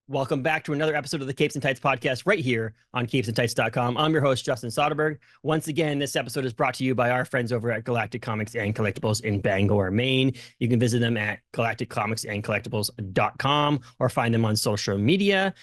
Welcome back to another episode of the Capes and Tights podcast right here on capesandtights.com. I'm your host, Justin Soderberg. Once again, this episode is brought to you by our friends over at Galactic Comics and Collectibles in Bangor, Maine. You can visit them at galacticcomicsandcollectibles.com or find them on social media.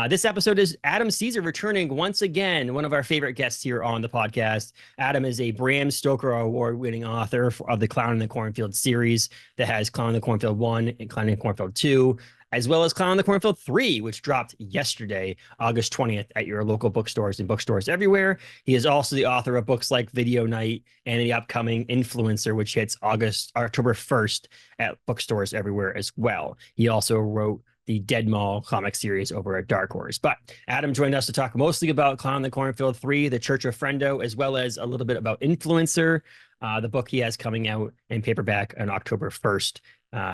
This episode is Adam Cesare returning once again, one of our favorite guests here on the podcast. Adam is a Bram Stoker Award-winning author of the Clown in the Cornfield series that has Clown in the Cornfield 1 and Clown in the Cornfield 2. As well as Clown in the Cornfield 3, which dropped yesterday, August 20th, at your local bookstores and bookstores everywhere. He is also the author of books like Video Night and the upcoming Influencer, which hits October 1st at bookstores everywhere as well. He also wrote the Dead Mall comic series over at Dark Horse. But Adam joined us to talk mostly about Clown in the Cornfield 3, the Church of Frendo, as well as a little bit about Influencer, the book he has coming out in paperback on October 1st.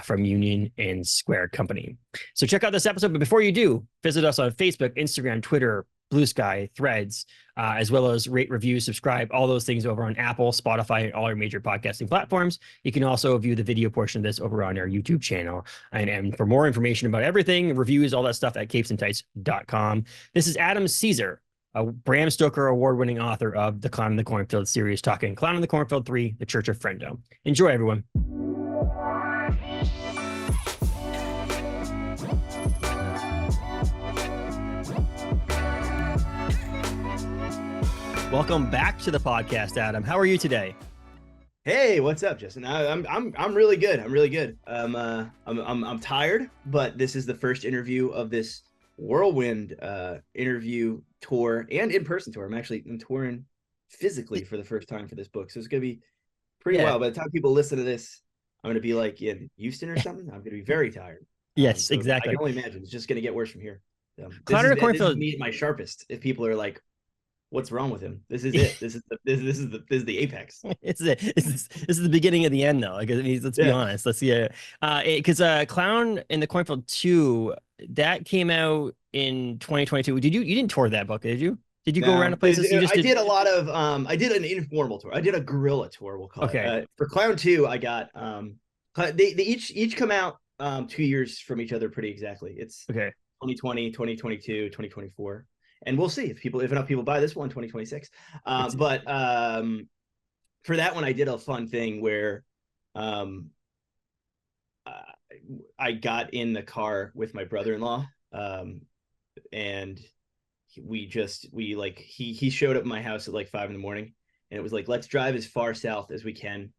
From Union and Square Company. So check out this episode. But before you do, visit us on Facebook, Instagram, Twitter, Blue Sky, Threads, as well as rate, review, subscribe, all those things over on Apple, Spotify, and all your major podcasting platforms. You can also view the video portion of this over on our YouTube channel. And for more information about everything, reviews, all that stuff at capesandtights.com. This is Adam Cesare, a Bram Stoker Award-winning author of the Clown in the Cornfield series, talking Clown in the Cornfield 3, the Church of Frendo. Enjoy, everyone. Welcome back to the podcast, Adam. How are you today? Hey, what's up, Justin? I'm really good. I'm really good. I'm tired, but this is the first interview of this whirlwind interview tour and in-person tour. I'm touring physically for the first time for this book, so it's gonna be pretty wild. By the time people listen to this, I'm gonna be like in Houston or something. I'm gonna be very tired. Yes, so exactly. I can only imagine it's just gonna get worse from here. Clown in the Cornfield. This is me at my sharpest. If people are like, what's wrong with him? This is it. This is the apex. This is the beginning of the end, though. Like, I mean, let's be honest. Let's see. Because Clown in the Cornfield 2, that came out in 2022. You didn't tour that book, did you? Did you go around to places? I did a lot of I did an informal tour. I did a guerrilla tour, we'll call it. For Clown 2, I got they each come out 2 years from each other pretty exactly. It's 2020, 2022, 2024. And we'll see if enough people buy this one, 2026. But for that one, I did a fun thing where I got in the car with my brother-in-law, and he showed up at my house at like 5 a.m, and it was like, let's drive as far south as we can.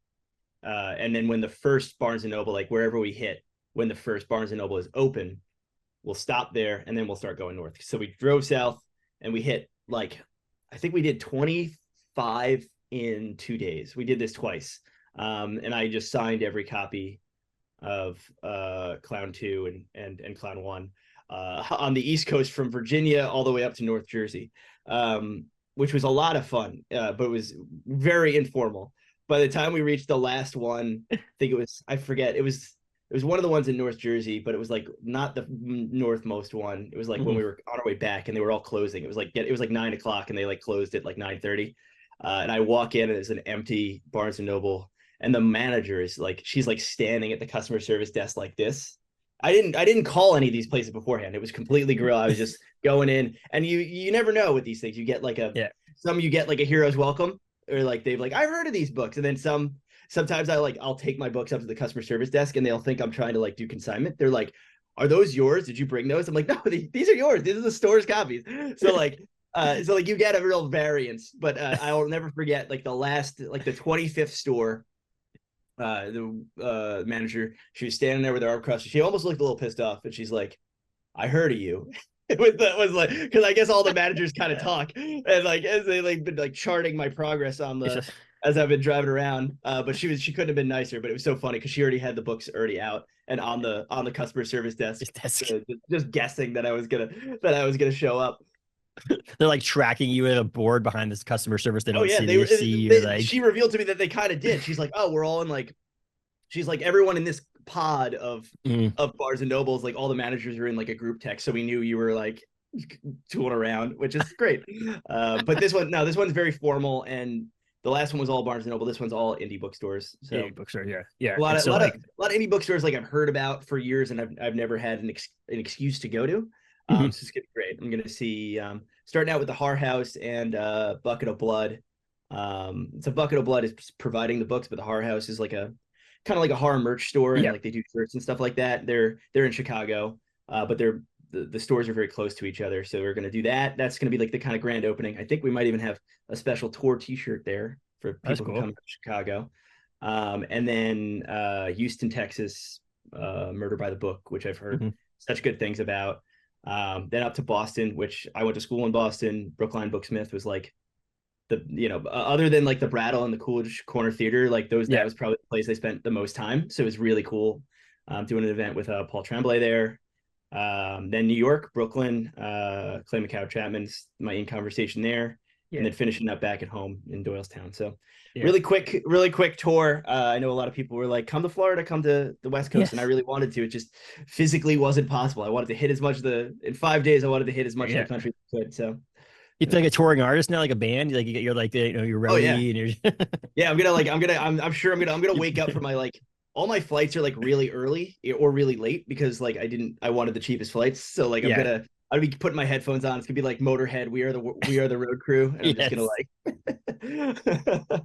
And then when the first Barnes & Noble, like wherever we hit, when the first Barnes & Noble is open, we'll stop there and then we'll start going north. So we drove south. And we hit I think we did 25 in 2 days. We did this twice. And I just signed every copy of Clown 2 and Clown 1 on the East Coast from Virginia all the way up to North Jersey, which was a lot of fun, but it was very informal. By the time we reached the last one, I think it was one of the ones in North Jersey, but it was like not the northmost one. It was like when we were on our way back and they were all closing. It was like 9 o'clock and they like closed at like 9:30. And I walk in and it's an empty Barnes & Noble. And the manager is like, she's like standing at the customer service desk like this. I didn't call any of these places beforehand. It was completely guerrilla. I was just going in, and you never know with these things. You get like some you get like a hero's welcome, or like they've like, I've heard of these books. And then sometimes I'll take my books up to the customer service desk and they'll think I'm trying to like do consignment. They're like, are those yours? Did you bring those? I'm like, no, these are yours. These are the store's copies. So you get a real variance, but I will never forget like the 25th store, the manager, she was standing there with her arm crossed. She almost looked a little pissed off, and she's like, I heard of you. It was like, because I guess all the managers kind of talk, and like as they like been like charting my progress on the as I've been driving around, but she couldn't have been nicer. But it was so funny because she already had the books already out and on the customer service desk, just guessing that I was gonna show up. They're like tracking you at a board behind this customer service. They don't see you. She revealed to me that they kind of did. She's like, oh, we're all in like, she's like, everyone in this pod of Barnes and Nobles, like all the managers are in like a group text, so we knew you were like tooling around, which is great. But this one's very formal, and the last one was all Barnes and Noble. This one's all indie bookstores. So indie bookstore, yeah. A lot of indie bookstores like I've heard about for years, and I've never had an excuse to go to. Mhm. So it's gonna be great. I'm gonna see starting out with the Har House and Bucket of Blood. So Bucket of Blood is providing the books, but the Har House is like a kind of like a horror merch store, and Yeah. like they do shirts and stuff like that. They're in Chicago, but the stores are very close to each other. So we're gonna do that. That's gonna be like the kind of grand opening. I think we might even have a special tour T-shirt there for That's people who cool. come to Chicago. And then Houston, Texas, Murder by the Book, which I've heard Mhm. such good things about. Then up to Boston, which I went to school in Boston. Brookline Booksmith was like other than like the Brattle and the Coolidge Corner Theater, like those, Yeah. that was probably the place I spent the most time. So it was really cool doing an event with Paul Tremblay there. Then New York, Brooklyn, Clay McCow Chapman's my in conversation there, Yeah. and then finishing up back at home in Doylestown. So Yeah. really quick tour. I know a lot of people were like, come to Florida, come to the West Coast. Yes. And I really wanted to. It just physically wasn't possible. I wanted to hit as much in 5 days. I wanted to hit as much of Yeah. the country as I could. So You feel like a touring artist now, like a band. Like you're like you're oh yeah. roadie and you're Yeah, I'm sure I'm gonna wake up for my like all my flights are like really early or really late because like I wanted the cheapest flights. So like yeah. I'll be putting my headphones on. It's gonna be like Motorhead, We Are the Road Crew, and I'm just gonna Yes. like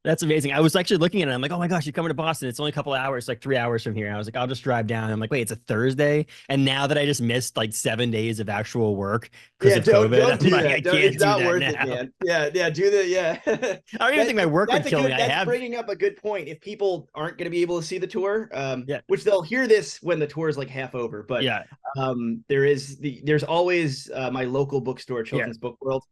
That's amazing. I was actually looking at it. I'm like, oh my gosh, you're coming to Boston. It's only a couple of hours, like 3 hours from here. And I was like, I'll just drive down. I'm like, wait, it's a Thursday. And now that I just missed like 7 days of actual work because yeah, of don't COVID, I'm do like, I that. Don't, can't it's do not that worth it, now. man. Yeah, do the yeah. I don't even think my work would kill me. I That's have, bringing up a good point. If people aren't gonna be able to see the tour, yeah, which they'll hear this when the tour is like half over, but yeah, there's always my local bookstore, yeah. Children's Book World.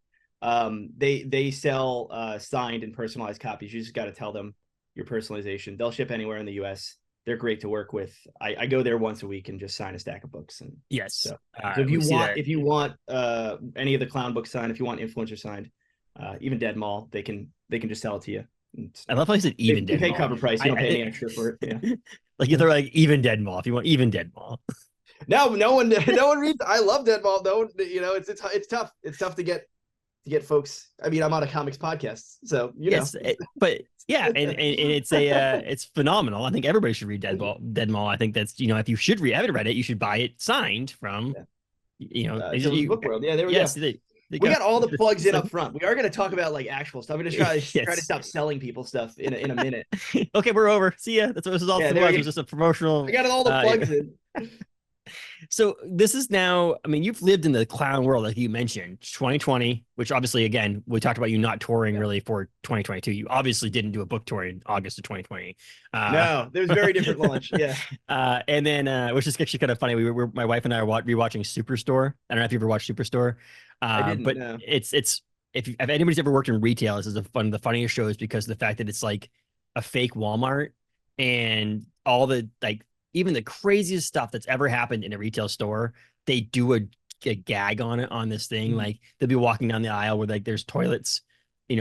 They sell signed and personalized copies. You just got to tell them your personalization. They'll ship anywhere in the US. They're great to work with. I go there once a week and just sign a stack of books. And Yes. so if We you see that. want any of the clown books signed, if you want influencer signed, even Dead Mall, they can just sell it to you. I love how you said even You dead pay mall. cover price. You don't pay any extra for it. Yeah. Like you throw like even dead mall if you want even dead mall. No one reads. I love Dead Mall. No, it's tough. It's tough to get folks. I mean, I'm on a comics podcast, so Yes, but yeah, and it's phenomenal. I think everybody should read Dead Mall. I think that's if you should haven't read it, you should buy it signed from Children's Book World. Yeah, there we go. yes, We got all the plugs in up front. We are going to talk about like actual stuff. I'm going to try to stop selling people stuff in a minute. Okay, we're over. See ya. That's what this is all. It was just a promotional. I got all the plugs in. So this is now, I mean, you've lived in the clown world, like you mentioned, 2020, which obviously, again, we talked about you not touring really for 2022. You obviously didn't do a book tour in August of 2020. No, there's very different launch. Yeah. And then, which is actually kind of funny. My wife and I are rewatching Superstore. I don't know if you ever watched Superstore. I didn't, but no. it's if anybody's ever worked in retail, this is the funniest shows because of the fact that it's like a fake Walmart and all the like even the craziest stuff that's ever happened in a retail store, they do a gag on it on this thing. Like they'll be walking down the aisle where like there's toilets,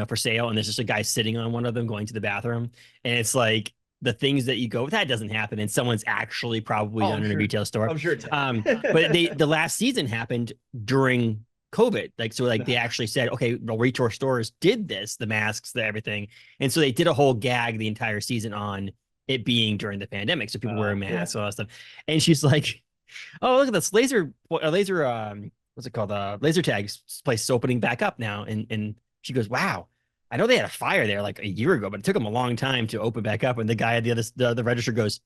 for sale, and there's just a guy sitting on one of them going to the bathroom, and it's like the things that you go, that doesn't happen, and someone's actually probably done in a retail store. I'm sure. But the last season happened during COVID, they actually said, okay, well, retail stores did this, the masks, the everything, and so they did a whole gag the entire season on it being during the pandemic, so people wearing masks, all that stuff. And she's like, "Oh, look at this laser, what's it called? Laser tag place is opening back up now." And she goes, "Wow, I know they had a fire there like a year ago, but it took them a long time to open back up." And the guy at the register goes,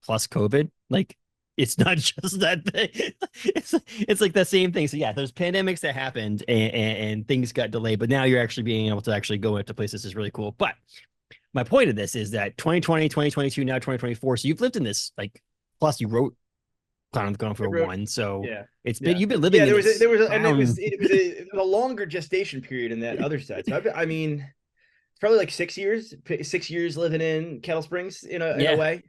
"Plus COVID, like it's not just that thing." It's like the same thing. So yeah, there's pandemics that happened and things got delayed, but now you're actually being able to actually go into places is really cool. But my point of this is that 2020, 2022, now 2024. So you've lived in this, like, plus you wrote Clown on the Cornfield 1. So it's been, you've been living in this. There was a longer gestation period in that other side. So I mean, it's probably like 6 years living in Kettle Springs in a way.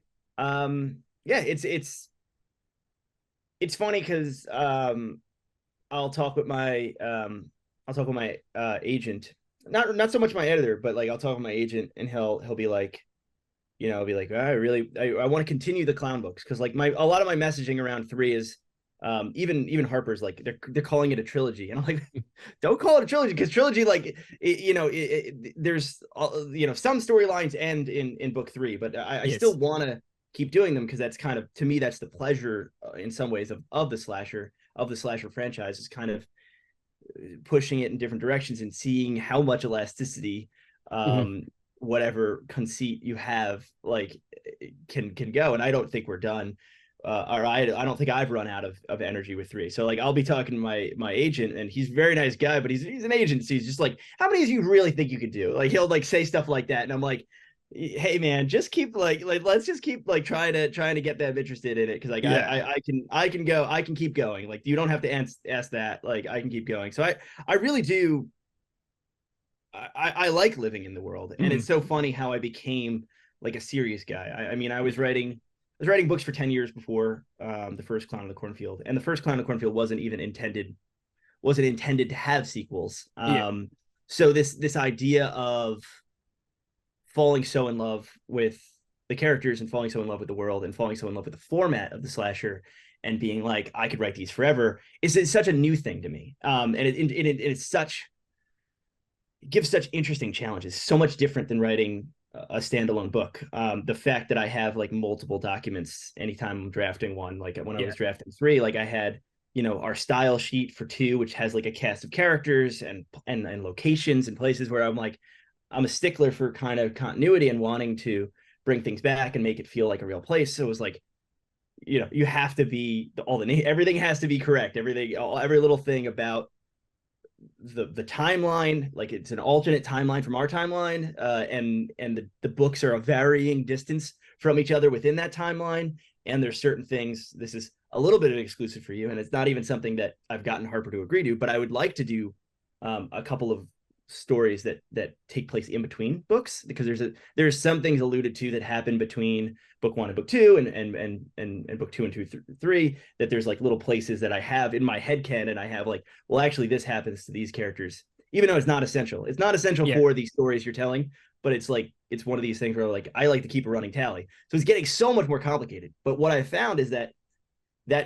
It's funny because I'll talk with my agent. Not so much my editor, but like I'll talk with my agent and he'll be like, I want to continue the clown books because like a lot of my messaging around 3 is even Harper's like they're calling it a trilogy, and I'm like, don't call it a trilogy because trilogy like there's some storylines end in book 3, but I still want to keep doing them because that's kind of, to me, that's the pleasure in some ways of the slasher. of the slasher franchise is kind of pushing it in different directions and seeing how much elasticity whatever conceit you have like can go. And I don't think we're done. Or I don't think I've run out of energy with 3. So like I'll be talking to my agent, and he's a very nice guy, but he's an agent. So he's just like, how many of you really think you could do? Like he'll like say stuff like that, and I'm like, hey man, just keep like let's just keep like trying to get them interested in it, because like I can keep going. Like you don't have to ask that. Like I can keep going. So I really do. I like living in the world, and it's so funny how I became like a serious guy. I mean, I was writing books for 10 years before the first Clown in the Cornfield, and the first Clown in the Cornfield wasn't intended to have sequels. So this idea of falling so in love with the characters and falling so in love with the world and falling so in love with the format of the slasher and being like, I could write these forever is such a new thing to me. And it gives such interesting challenges, so much different than writing a standalone book. The fact that I have like multiple documents anytime I'm drafting one, like when I was drafting 3, like I had, our style sheet for 2, which has like a cast of characters and locations and places where I'm like, I'm a stickler for kind of continuity and wanting to bring things back and make it feel like a real place. So it was like, you have to be everything has to be correct. Every little thing about the timeline, like it's an alternate timeline from our timeline, and the books are a varying distance from each other within that timeline. And there's certain things, this is a little bit of exclusive for you, and it's not even something that I've gotten Harper to agree to, but I would like to do a couple of stories that take place in between books, because there's some things alluded to that happen between book 1 and book 2 and book 2 and 2 3, that there's like little places that I have in my head canon, and I have like, well, actually this happens to these characters, even though it's not essential for these stories you're telling, but it's like, it's one of these things where like I like to keep a running tally. So it's getting so much more complicated. But what I found is that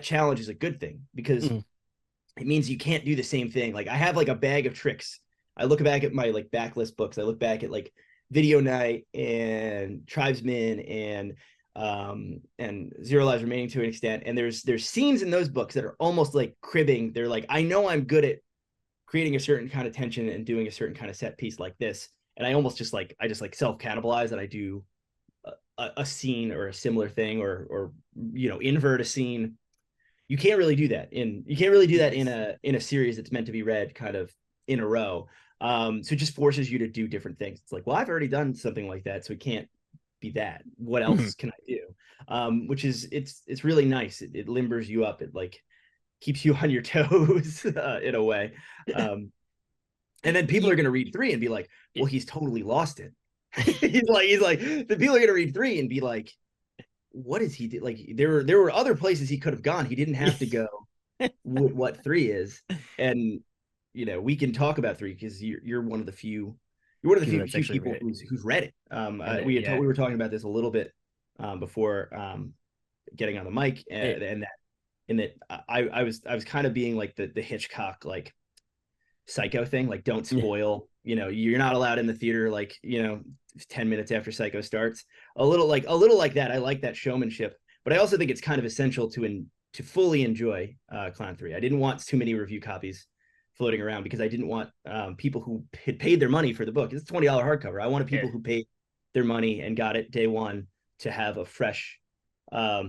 challenge is a good thing, because it means you can't do the same thing. Like I have like a bag of tricks. I look back at my like backlist books. I look back at like Video Night and Tribesmen and Zero Lives Remaining to an extent. And there's scenes in those books that are almost like cribbing. They're like, I know I'm good at creating a certain kind of tension and doing a certain kind of set piece like this. And I almost just like self-cannibalize, and I do a scene or a similar thing, or invert a scene. You can't really do that in a series that's meant to be read kind of in a row. So it just forces you to do different things. It's like, well, I've already done something like that, so it can't be that. What else can I do? Which is, it's really nice. It limbers you up. It like keeps you on your toes in a way. And then people are going to read 3 and be like, well, he's totally lost it. he's like, the people are going to read 3 and be like, what is he do? Like there were other places he could have gone. He didn't have to go what 3 is. And we can talk about 3 because you're one of the few few people who's read it. We were talking about this a little bit before getting on the mic, and that I was kind of being like the Hitchcock like Psycho thing, like don't spoil. You're not allowed in the theater like 10 minutes after Psycho starts. A little like that. I like that showmanship, but I also think it's kind of essential to fully enjoy Clown 3. I didn't want too many review copies floating around, because I didn't want people who had paid their money for the book. It's a $20 hardcover. I wanted people who paid their money and got it day one to have a fresh,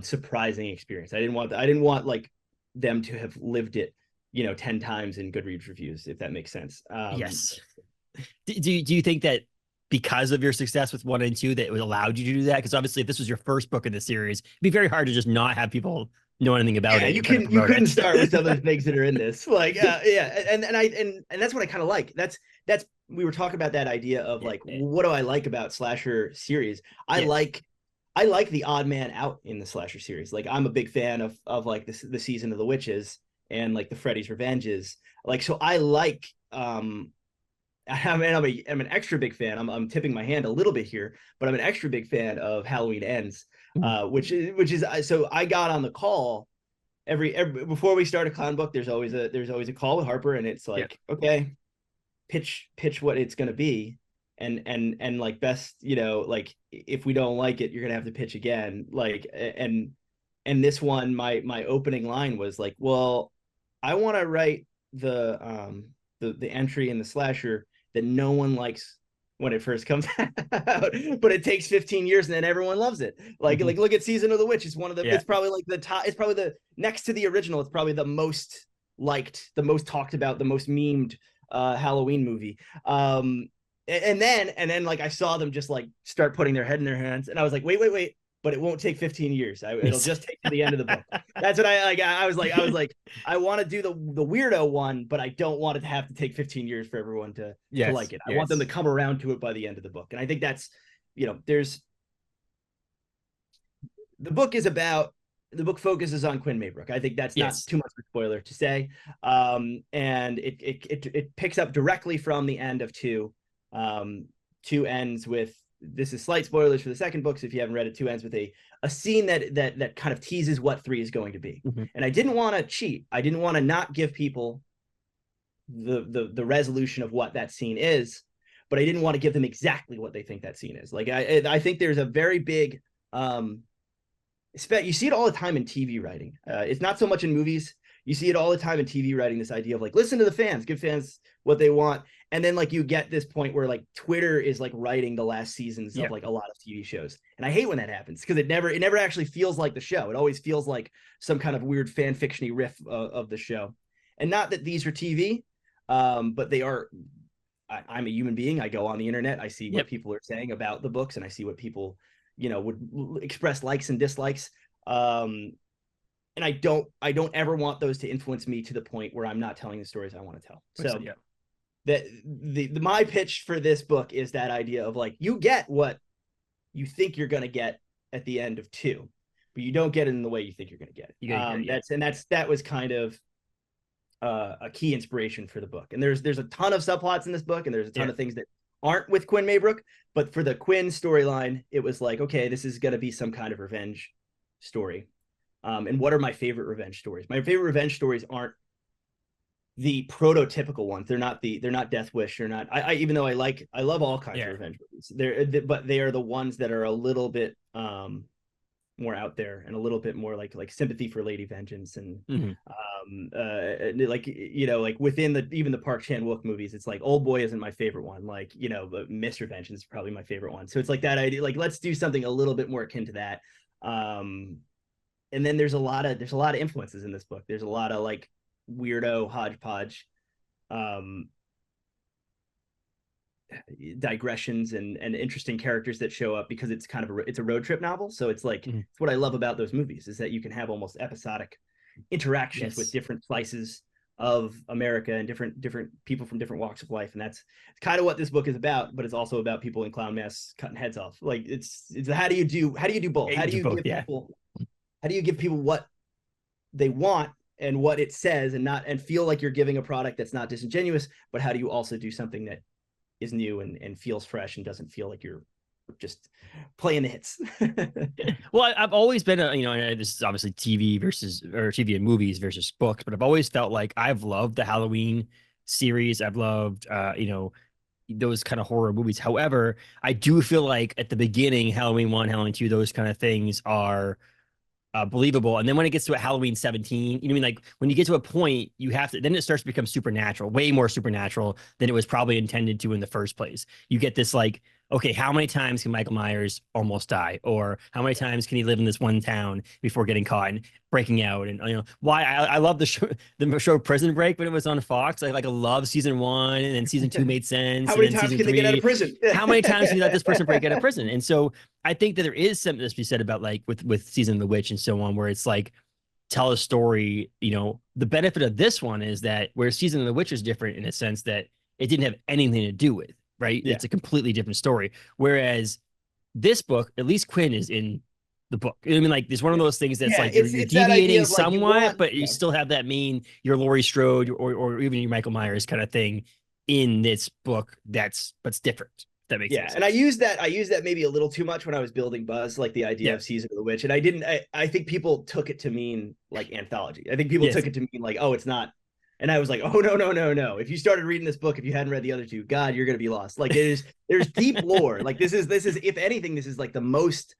surprising experience. I didn't want like them to have lived it 10 times in Goodreads reviews, if that makes sense. Yes. Do you think that because of your success with 1 and 2 that it allowed you to do that? Because obviously if this was your first book in the series, it'd be very hard to just not have people know anything about it. You couldn't start with some of the things that are in this. Like, and that's what I kind of like. That's we were talking about that idea of like, what do I like about slasher series? I like the odd man out in the slasher series. Like, I'm a big fan of like the Season of the Witches and like the Freddy's Revenges. Like, so I like I'm an extra big fan. I'm tipping my hand a little bit here, but I'm an extra big fan of Halloween Ends, which is so I got on the call every before we start a clown book. There's always a call with Harper, and it's like, okay, pitch what it's gonna be, and like best, like if we don't like it, you're gonna have to pitch again. Like, and this one, my opening line was like, well, I want to write the entry in the slasher that no one likes when it first comes out, but it takes 15 years and then everyone loves it. Like look at Season of the Witch. It's one of the it's probably like the top, it's probably the next to the original, it's probably the most liked, the most talked about, the most memed Halloween movie. And then like I saw them just like start putting their head in their hands, and I was like, wait, but it won't take 15 years. It'll just take to the end of the book. That's what I like. I was like, I want to do the weirdo one, but I don't want it to have to take 15 years for everyone to like it. I want them to come around to it by the end of the book. And I think that's, there's, the book focuses on Quinn Maybrook. I think that's not too much of a spoiler to say. And it picks up directly from the end of 2. 2 ends with, this is slight spoilers for the second book, so if you haven't read it, 2 ends with a scene that kind of teases what 3 is going to be. And I didn't want to cheat. I didn't want to not give people the resolution of what that scene is, but I didn't want to give them exactly what they think that scene is. Like I think there's a very big you see it all the time in TV writing. It's not so much in movies. You see it all the time in TV writing, this idea of like, listen to the fans, give fans what they want. And then like you get this point where like Twitter is like writing the last seasons of like a lot of TV shows. And I hate when that happens, because it never actually feels like the show. It always feels like some kind of weird fan fiction-y riff of the show. And not that these are TV, but they are. I'm a human being. I go on the internet. I see what people are saying about the books, and I see what people, would express likes and dislikes. And I don't ever want those to influence me to the point where I'm not telling the stories I want to tell. So that my pitch for this book is that idea of like, you get what you think you're going to get at the end of 2, but you don't get it in the way you think you're going to get it. That was kind of a key inspiration for the book. And there's a ton of subplots in this book, and there's a ton of things that aren't with Quinn Maybrook, but for the Quinn storyline, it was like, okay, this is going to be some kind of revenge story. And what are my favorite revenge stories? My favorite revenge stories aren't the prototypical ones. They're not Death Wish. They're not. I even though I love all kinds of revenge movies. But they are the ones that are a little bit more out there and a little bit more like Sympathy for Lady Vengeance and like within even the Park Chan-wook movies, it's like Old Boy isn't my favorite one. Like Mr. Vengeance is probably my favorite one. So it's like that idea. Like let's do something a little bit more akin to that. And then there's a lot of influences in this book. There's a lot of like weirdo hodgepodge digressions and interesting characters that show up, because it's kind of it's a road trip novel. So it's like it's what I love about those movies, is that you can have almost episodic interactions with different slices of America and different people from different walks of life. And that's kind of what this book is about, but it's also about people in clown masks cutting heads off. Like it's how do you do both? How do you give people what they want and what it says, and feel like you're giving a product that's not disingenuous, but how do you also do something that is new and feels fresh and doesn't feel like you're just playing the hits? Well, I've always been this is obviously TV and movies versus books, but I've always felt like I've loved the Halloween series. I've loved those kind of horror movies. However, I do feel like at the beginning, Halloween 1, Halloween 2, those kind of things are believable. And then when it gets to Halloween 17, like when you get to a point, then it starts to become supernatural, way more supernatural than it was probably intended to in the first place. You get this like, okay, how many times can Michael Myers almost die? Or how many times can he live in this one town before getting caught and breaking out? And why I love the show Prison Break when it was on Fox. I love season 1, and then season 2 made sense. How many times can they get out of prison? How many times can you let this person break out of prison? And so I think that there is something to be said about like with Season of the Witch and so on, where it's like, tell a story. The benefit of this one is that where Season of the Witch is different in a sense that it didn't have anything to do with, right? Yeah. It's a completely different story. Whereas this book, at least Quinn is in the book. Like it's one of those things that's like you're deviating somewhat, but you still have that your Laurie Strode or even your Michael Myers kind of thing in this book. But it's different. That makes sense. And I used that maybe a little too much when I was building buzz, like the idea of Season of the Witch. And I think people took it to mean like anthology. I think people took it to mean like, oh, it's not. And I was like, oh, no. If you started reading this book, if you hadn't read the other 2, God, you're going to be lost. Like there's deep lore. Like this is, if anything, this is like the most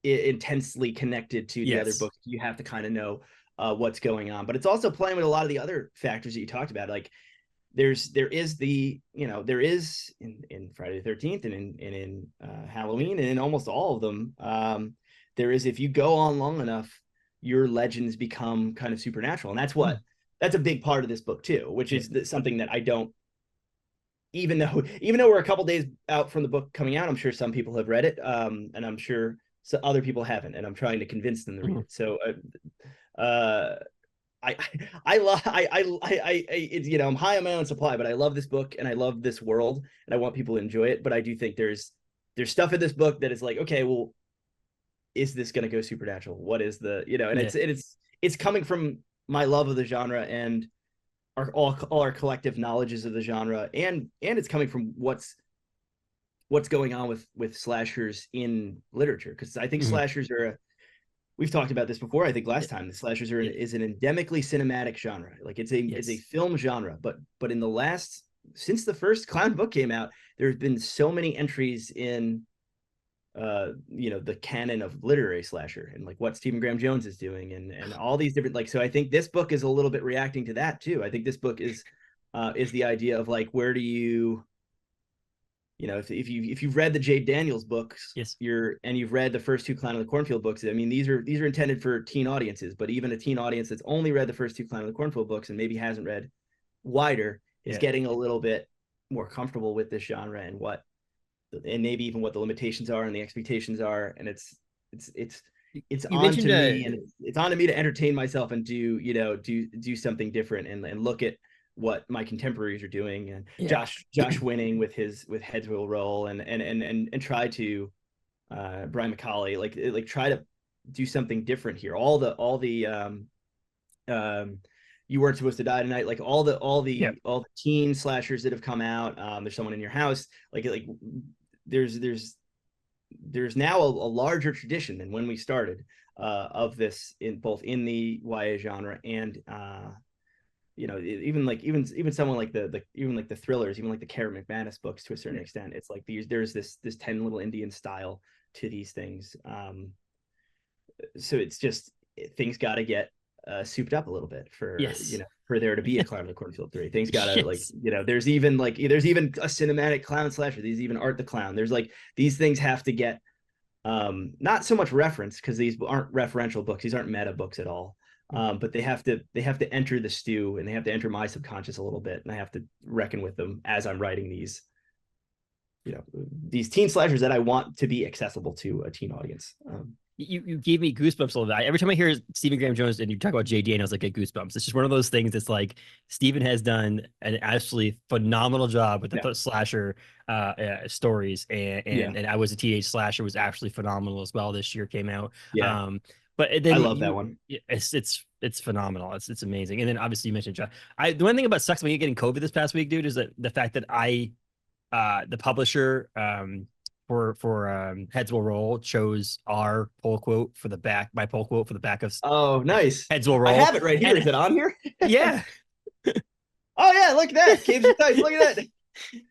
intensely connected to the other books. You have to kind of know what's going on, but it's also playing with a lot of the other factors that you talked about. Like there is the, there is in Friday the 13th and in Halloween and in almost all of them, there is, if you go on long enough, your legends become kind of supernatural. And that's a big part of this book too, which is something that I don't, even though we're a couple days out from the book coming out, I'm sure some people have read it, and I'm sure other people haven't, and I'm trying to convince them to read it. So I'm high on my own supply, but I love this book and I love this world and I want people to enjoy it. But I do think there's stuff in this book that is like, okay, well, is this going to go supernatural? What is the, and it's coming from my love of the genre and all our collective knowledges of the genre, and it's coming from what's going on with slashers in literature, because I think slashers are we've talked about this before. I think last time, the slashers is an endemically cinematic genre. Like it's a film genre, but in since the first Clown book came out, there's been so many entries in the canon of literary slasher and like what Stephen Graham Jones is doing and all these different, so I think this book is a little bit reacting to that too. I think this book is the idea of like, where do you, if you've read the Jade Daniels books, and you've read the first two Clown of the Cornfield books, I mean, these are intended for teen audiences, but even a teen audience that's only read the first two Clown of the Cornfield books and maybe hasn't read wider is getting a little bit more comfortable with this genre and maybe even what the limitations are and the expectations are. And it's on to me, and it's on to me to entertain myself and do something different and look at what my contemporaries are doing, and Josh Winning with Heads Will Roll and try to Brian McCauley, like try to do something different here. All the You Weren't Supposed to Die Tonight, like all the teen slashers that have come out. There's Someone in Your House, like there's now a larger tradition than when we started of this in the YA genre and even someone like the thrillers, even like the Karen McManus books to a certain extent. It's like there's this 10 Little Indian style to these things. So it's just, things got to get souped up a little bit for for there to be a Clown of the Cornfield 3. Things gotta there's even a cinematic clown slasher. There's even Art the Clown. There's these things have to get not so much reference, because these aren't referential books. These aren't meta books at all. But they have to enter the stew, and they have to enter my subconscious a little bit, and I have to reckon with them as I'm writing these teen slashers that I want to be accessible to a teen audience. You gave me goosebumps a little bit. Every time I hear Stephen Graham Jones and you talk about Jay Daniels, I get goosebumps. It's just one of those things that's like, Stephen has done an absolutely phenomenal job with the slasher stories, and I Was a Teenage Slasher was actually phenomenal as well. This year came out. But then I love that one. It's phenomenal. It's amazing. And then obviously you mentioned John. The one thing about sucks when you're getting COVID this past week, dude, is that the fact that the publisher for Heads Will Roll chose our pull quote for the back, my pull quote for the back of nice Heads Will Roll. I have it right here. Is it on here? Yeah. Oh yeah, look at that. Caves and Dice. Look at that.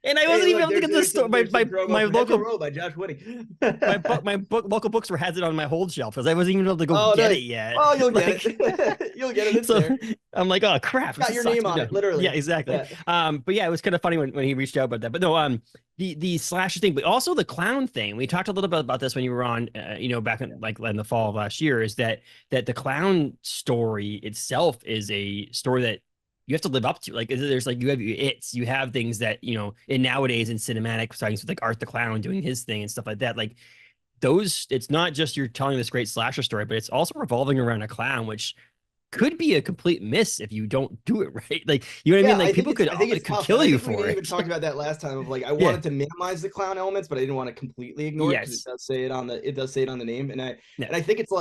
And I wasn't even able to get to the store. My local Roll by Josh Winning. my local bookstore has it on my hold shelf because I wasn't even able to go get it yet. Oh, you'll get it. You'll get it. So there. I'm like, oh crap! Got your name on it, literally. Yeah, exactly. Yeah. But yeah, it was kind of funny when he reached out about that. But no, the slasher thing, but also the clown thing. We talked a little bit about this when you were on, back in in the fall of last year. Is that the clown story itself is a story that you have to live up to. Like there's you have things that, in nowadays in cinematic sightings with Art the Clown doing his thing and stuff like that. Like those, it's not just you're telling this great slasher story, but it's also revolving around a clown, which could be a complete miss if you don't do it right. Like, you know what I mean? Like people could kill you for it. We even talked about that last time of I wanted to minimize the clown elements, but I didn't want to completely ignore it, because it does say it on the name. And I think it's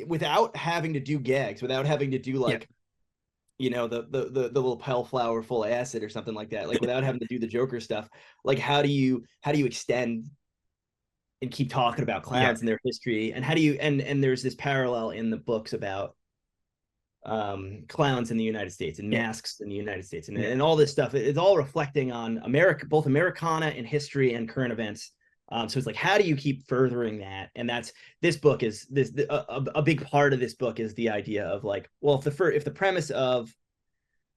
without having to do gags, without having to do the little pale flower full of acid or something like that, without having to do the Joker stuff, how do you extend and keep talking about clowns and their history, and how do you and there's this parallel in the books about clowns in the United States and masks in the United States and all this stuff. It's all reflecting on both Americana and history and current events So it's like, how do you keep furthering that? And that's, this book is a big part of this book is the idea of like, well, if the premise of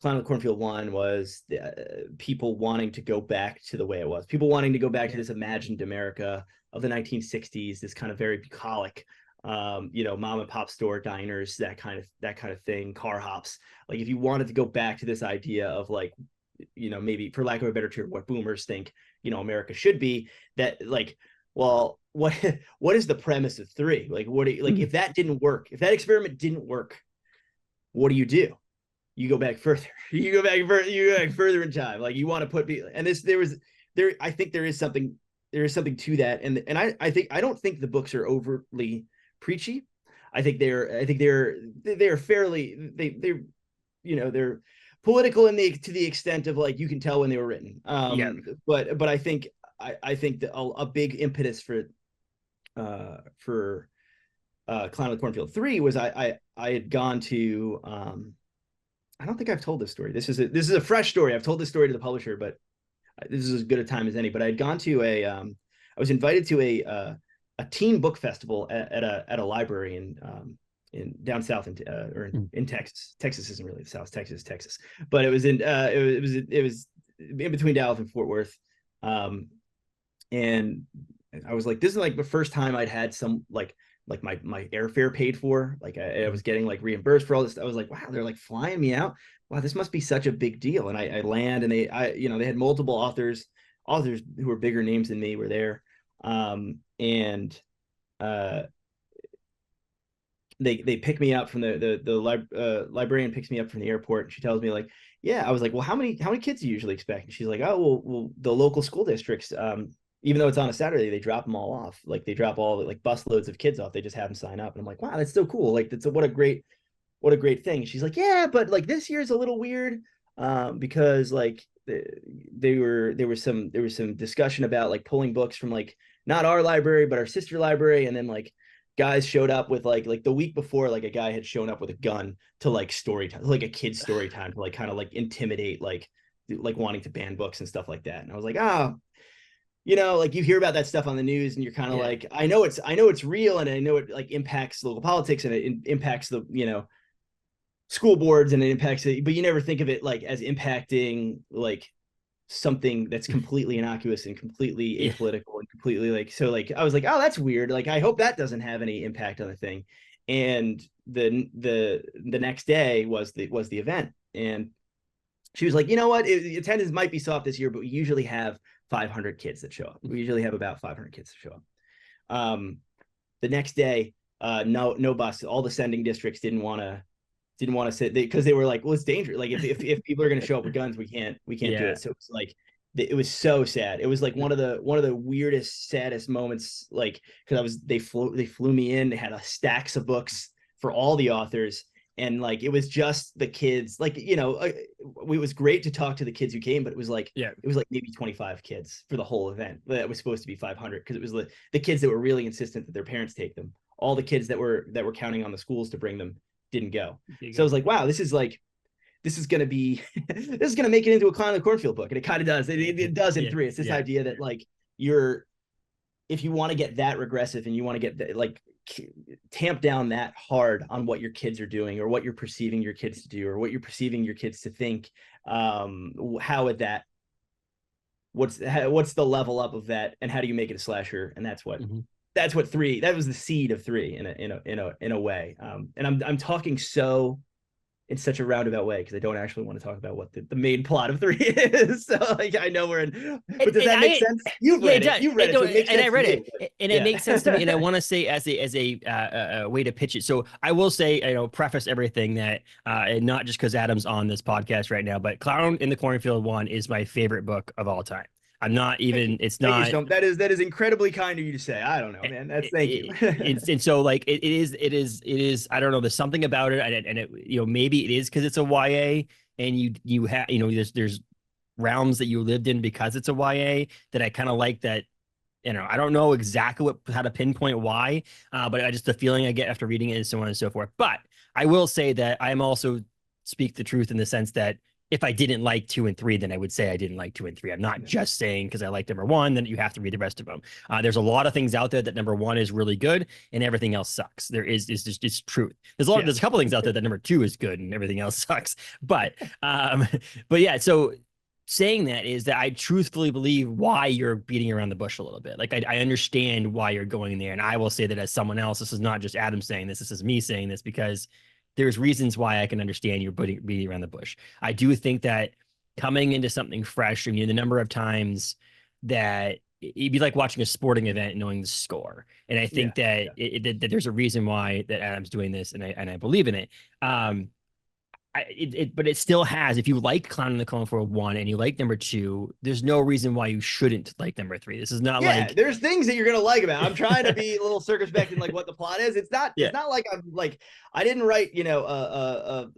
Clown of the Cornfield 1 was people wanting to go back to the way it was, people wanting to go back to this imagined America of the 1960s, this kind of very bucolic, mom and pop store diners, that kind of thing, car hops. Like if you wanted to go back to this idea of like, maybe for lack of a better term, what boomers think, America should be, that like, well, what is the premise of 3? Like, what do you, like, if that didn't work, if that experiment didn't work, what do? You go back further. You go back further in time. Like you want to put people, and I think there is something to that. And I don't think the books are overly preachy. I think they're fairly, they're political to the extent of like, you can tell when they were written. But I think that a big impetus for Clown of the Cornfield 3 was I had gone to, I don't think I've told this story. This is a fresh story. I've told this story to the publisher, but this is as good a time as any. But I had gone to I was invited to a teen book festival at a library in down south in Texas. Texas isn't really the South. Texas, but it was in in between Dallas and Fort Worth. And I was like, this is like the first time I'd had some like my airfare paid for. Like I was getting like reimbursed for all this. I was like, wow, they're like flying me out. Wow, this must be such a big deal. And I land, and they had multiple authors who were bigger names than me were there. They pick me up from the librarian picks me up from the airport, and she tells me like, yeah. I was like, well, how many kids do you usually expect? And she's like, oh, well, the local school districts, even though it's on a Saturday, they drop them all off. Like they drop all like busloads of kids off. They just have them sign up. And I'm like, wow, that's so cool. Like what a great thing. She's like, yeah, but like this year's a little weird, because like there was some discussion about like pulling books from like not our library but our sister library, and then like guys showed up with like the week before, like a guy had shown up with a gun to like story time, like a kid's story time, to like kind of like intimidate like wanting to ban books and stuff like that. And I was like, like you hear about that stuff on the news, and you're kind of like, I know it's real, and I know it like impacts local politics, and it impacts the school boards, and it impacts it, but you never think of it like as impacting like something that's completely innocuous and completely apolitical and completely like, so like I was like, oh, that's weird. Like I hope that doesn't have any impact on the thing. And the next day was the event, and she was like, you know what, attendance might be soft this year, but we usually have 500 kids that show up. We usually have about 500 kids that show up. The next day, no bus. All the sending districts didn't want to sit, because they were like, well, it's dangerous. Like if people are going to show up with guns, we can't do it. So it's like, it was so sad. It was like one of the weirdest, saddest moments. Like, because they flew me in. They had stacks of books for all the authors, and like it was just the kids. Like it was great to talk to the kids who came, but it was like maybe 25 kids for the whole event. That was supposed to be 500, because it was the kids that were really insistent that their parents take them. All the kids that were counting on the schools to bring them didn't go. So I was like, wow, this is gonna be this is gonna make it into a Clown of the Cornfield book. And it kind of does. It does in 3. It's this idea that like if you want to get that regressive, and you want to get like tamp down that hard on what your kids are doing, or what you're perceiving your kids to do, or what you're perceiving your kids to think, how would that, what's the level up of that, and how do you make it a slasher? And that's what that's what 3, that was the seed of 3 in a way. And I'm talking in such a roundabout way, because I don't actually want to talk about what the main plot of 3 is. So like, I know we're in, but does that make sense? You've read it. You've read it. So it makes sense, and I read it, and it makes sense to me. And I want to say as a way to pitch it. So I will say, preface everything that, and not just because Adam's on this podcast right now, but Clown in the Cornfield 1 is my favorite book of all time. I'm not even, it's not. That is incredibly kind of you to say. I don't know, man. Thank you. And so like, it is, I don't know, there's something about it. And it, maybe it is because it's a YA, and you have, there's realms that you lived in because it's a YA, that I kind of like that. I don't know exactly how to pinpoint why, but I just, the feeling I get after reading it, and so on and so forth. But I will say that I'm also speak the truth in the sense that if I didn't like 2 and 3, then I would say I didn't like 2 and 3. I'm not just saying because I like number one, then you have to read the rest of them. There's a lot of things out there that number one is really good and everything else sucks. There is just it's truth. There's a couple things out there that number two is good and everything else sucks. But but yeah, so saying that is that I truthfully believe why you're beating around the bush a little bit. Like I understand why you're going there. And I will say that as someone else, this is not just Adam saying this is me saying this, because there's reasons why I can understand you're beating around the bush. I do think that coming into something fresh, I mean, the number of times that it'd be like watching a sporting event knowing the score. And I think that there's a reason why that Adam's doing this, and I believe in it. But it still has, if you like Clown in the Cornfield 1 and you like number 2, there's no reason why you shouldn't like number 3. This is not like there's things that you're gonna like about it. I'm trying to be a little circumspect in like what the plot is. It's not like I'm like, I didn't write a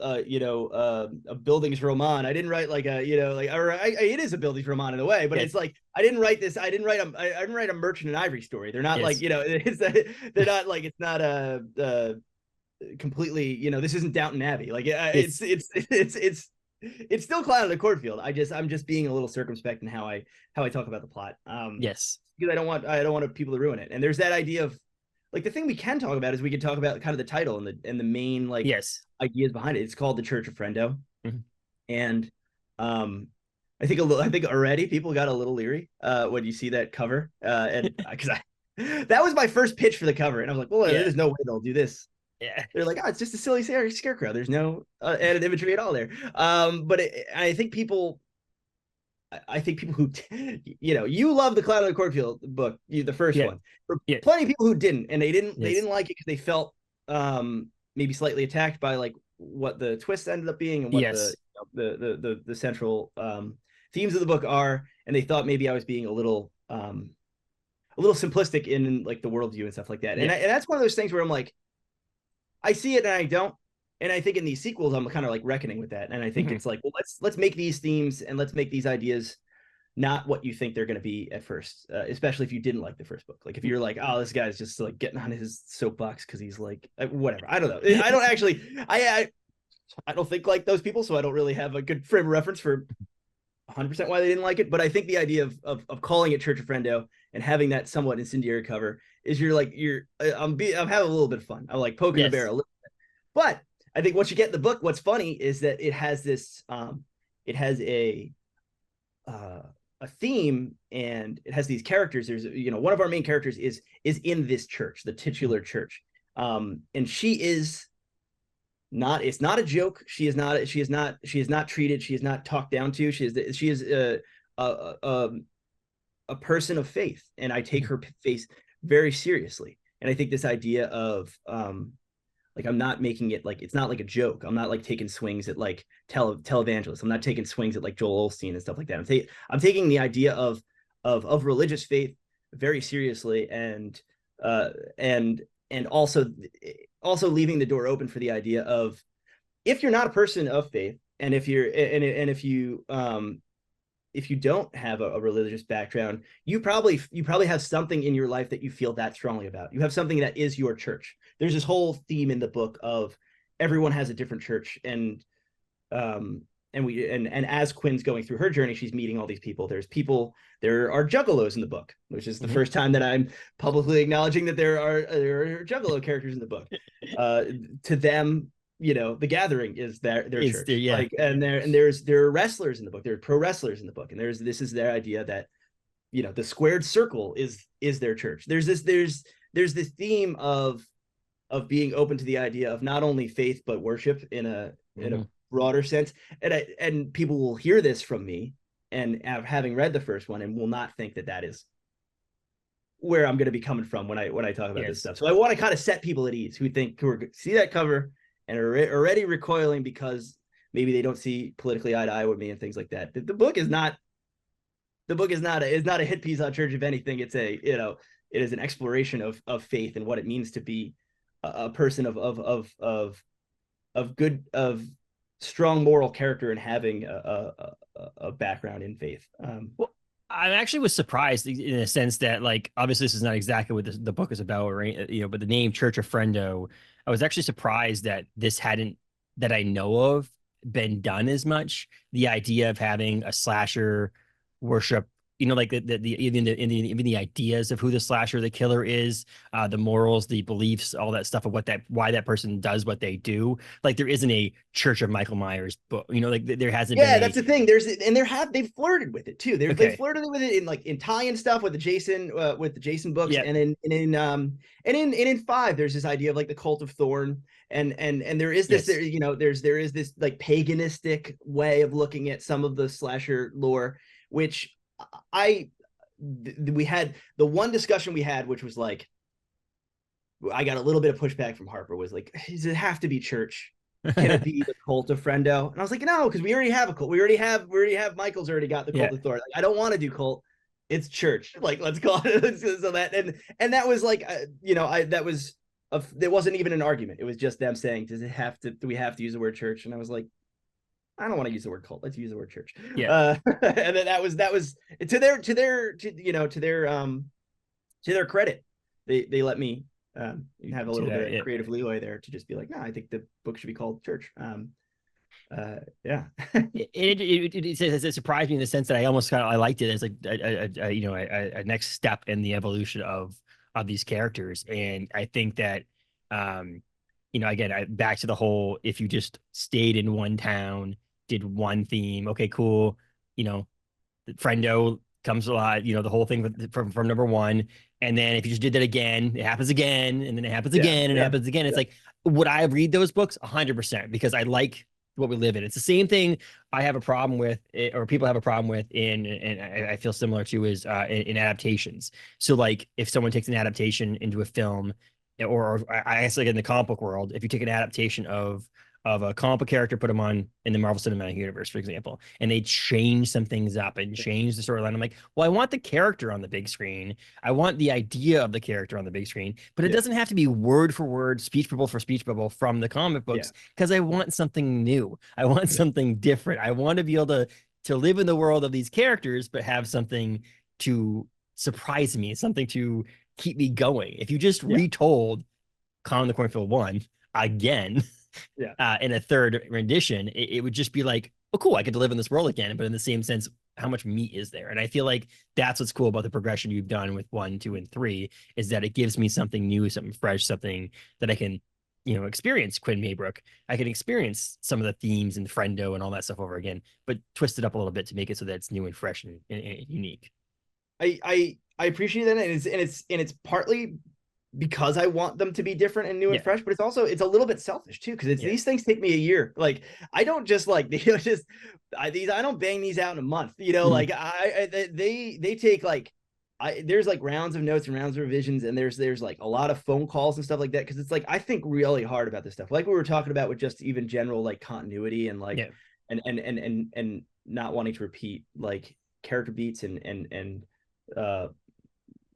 buildings roman. I didn't write like it is a buildings roman in a way, but it's like I didn't write a Merchant and Ivory story. They're not like they're not like, it's not a completely, this isn't Downton Abbey. Like it's still Clown in the Cornfield. I'm just being a little circumspect in how I talk about the plot. Yes, because I don't want people to ruin it. And there's that idea of like, the thing we can talk about is we can talk about kind of the title and the main like ideas behind it. It's called The Church of Frendo. Mm-hmm. And I think already people got a little leery when you see that cover. And because that was my first pitch for the cover, and I was like, well, there's no way they'll do this. Yeah, they're like, it's just a silly scarecrow. There's no added imagery at all there. But I think people who, you love the Clown in the Cornfield book, the first one. Plenty of people who didn't, and they didn't like it because they felt maybe slightly attacked by like what the twist ended up being and what the central themes of the book are, and they thought maybe I was being a little simplistic in like the worldview and stuff like that. And that's one of those things where I'm like, I see it and I don't. And I think in these sequels, I'm kind of like reckoning with that. And I think it's like, well, let's make these themes and let's make these ideas not what you think they're going to be at first, especially if you didn't like the first book. Like if you're like, oh, this guy's just like getting on his soapbox because he's like, whatever. I don't know. I don't actually, I don't think like those people, so I don't really have a good frame of reference for 100% why they didn't like it. But I think the idea of calling it Church of Frendo and having that somewhat incendiary cover is I'm having a little bit of fun. I'm like poking the bear a little bit. But I think what you get in the book, what's funny is that it has this, it has a theme, and it has these characters. There's, one of our main characters is in this church, the titular church. And she is not, it's not a joke. She is not treated. She is not talked down to. She is a person of faith. And I take her faith very seriously. And I think this idea of, like, I'm not making it like, it's not like a joke. I'm not like taking swings at like televangelists. I'm not taking swings at like Joel Osteen and stuff like that. I'm taking the idea of religious faith very seriously, and also leaving the door open for the idea of, if you're not a person of faith, and if you don't have a religious background, you probably have something in your life that you feel that strongly about. You have something that is your church. There's this whole theme in the book of everyone has a different church, and as Quinn's going through her journey, she's meeting all these people. There are juggalos in the book, which is the first time that I'm publicly acknowledging that there are juggalo characters in the book. To them, the Gathering is their church. There are wrestlers in the book. There are pro wrestlers in the book, and this is their idea that the squared circle is their church. There's this theme of being open to the idea of not only faith but worship in a broader sense. And people will hear this from me, and having read the first one, and will not think that is where I'm going to be coming from when I talk about this stuff. So I want to kind of set people at ease who see that cover and are already recoiling because maybe they don't see politically eye to eye with me and things like that. The book is not a hit piece on church. If anything, it's it is an exploration of faith and what it means to be a person of strong moral character and having a background in faith. Well, I actually was surprised in a sense that, like, obviously this is not exactly what the book is about, right? But the name Church of Frendo, I was actually surprised that that I know of been done as much. The idea of having a slasher worship, you know, like even the ideas of who the slasher, the killer is, the morals, the beliefs, all that stuff of why that person does what they do. Like there isn't a Church of Michael Myers book, you know, like there hasn't been That's the thing. They've flirted with it too. They flirted with it in like Italian stuff with the Jason books, yeah. and in 5 there's this idea of like the cult of Thorn, and there is this, Yes. there is this like paganistic way of looking at some of the slasher lore, which we had the one discussion we had, which was like, I got a little bit of pushback from Harper, was like, does it have to be church? Can it be the cult of Frendo? And I was like, no, because we already have a cult. We already have Michael's already got the Yeah. cult of Thor. Like, I don't want to do cult. It's church. Like, let's call it. So that, and that was like, it wasn't even an argument. It was just them saying, do we have to use the word church? And I was like, I don't want to use the word cult. Let's use the word church. Yeah. And then that was to their credit. They let me have a little bit of creative leeway there to just be like, no, I think the book should be called Church. Yeah. It surprised me in the sense that I liked it as like a next step in the evolution of these characters. And I think that again, back to the whole, if you just stayed in one town, did one theme, okay, cool, Frendo comes a lot, the whole thing from number one. And then if you just did that again, it happens again, and then it happens again, and it happens again. It's like, would I read those books? 100%, because I like what we live in. It's the same thing I have a problem with, or people have a problem with and I feel similar to, is in adaptations. So like if someone takes an adaptation into a film, or I guess like in the comic book world, if you take an adaptation of a comic book character, put them on in the Marvel Cinematic Universe, for example, and they change some things up and change the storyline. I'm like, well, I want the character on the big screen. I want the idea of the character on the big screen, but it doesn't have to be word for word, speech bubble for speech bubble from the comic books, because I want something new. I want something different. I want to be able to live in the world of these characters, but have something to surprise me, something to keep me going. If you just retold Clown the Cornfield 1 again, in a third rendition, it would just be like, oh, cool, I get to live in this world again. But in the same sense, how much meat is there? And I feel like that's what's cool about the progression you've done with 1, 2, and 3, is that it gives me something new, something fresh, something that I can, experience Quinn Maybrook. I can experience some of the themes and Frendo and all that stuff over again, but twist it up a little bit to make it so that it's new and fresh and unique. I appreciate that, and it's partly because I want them to be different and new and fresh, but it's a little bit selfish too, because these things take me a year. Like, I don't just like I don't bang these out in a month. Like they take like, there's like rounds of notes and rounds of revisions, and there's like a lot of phone calls and stuff like that, because it's like, I think really hard about this stuff, like we were talking about with just even general like continuity and like and not wanting to repeat like character beats and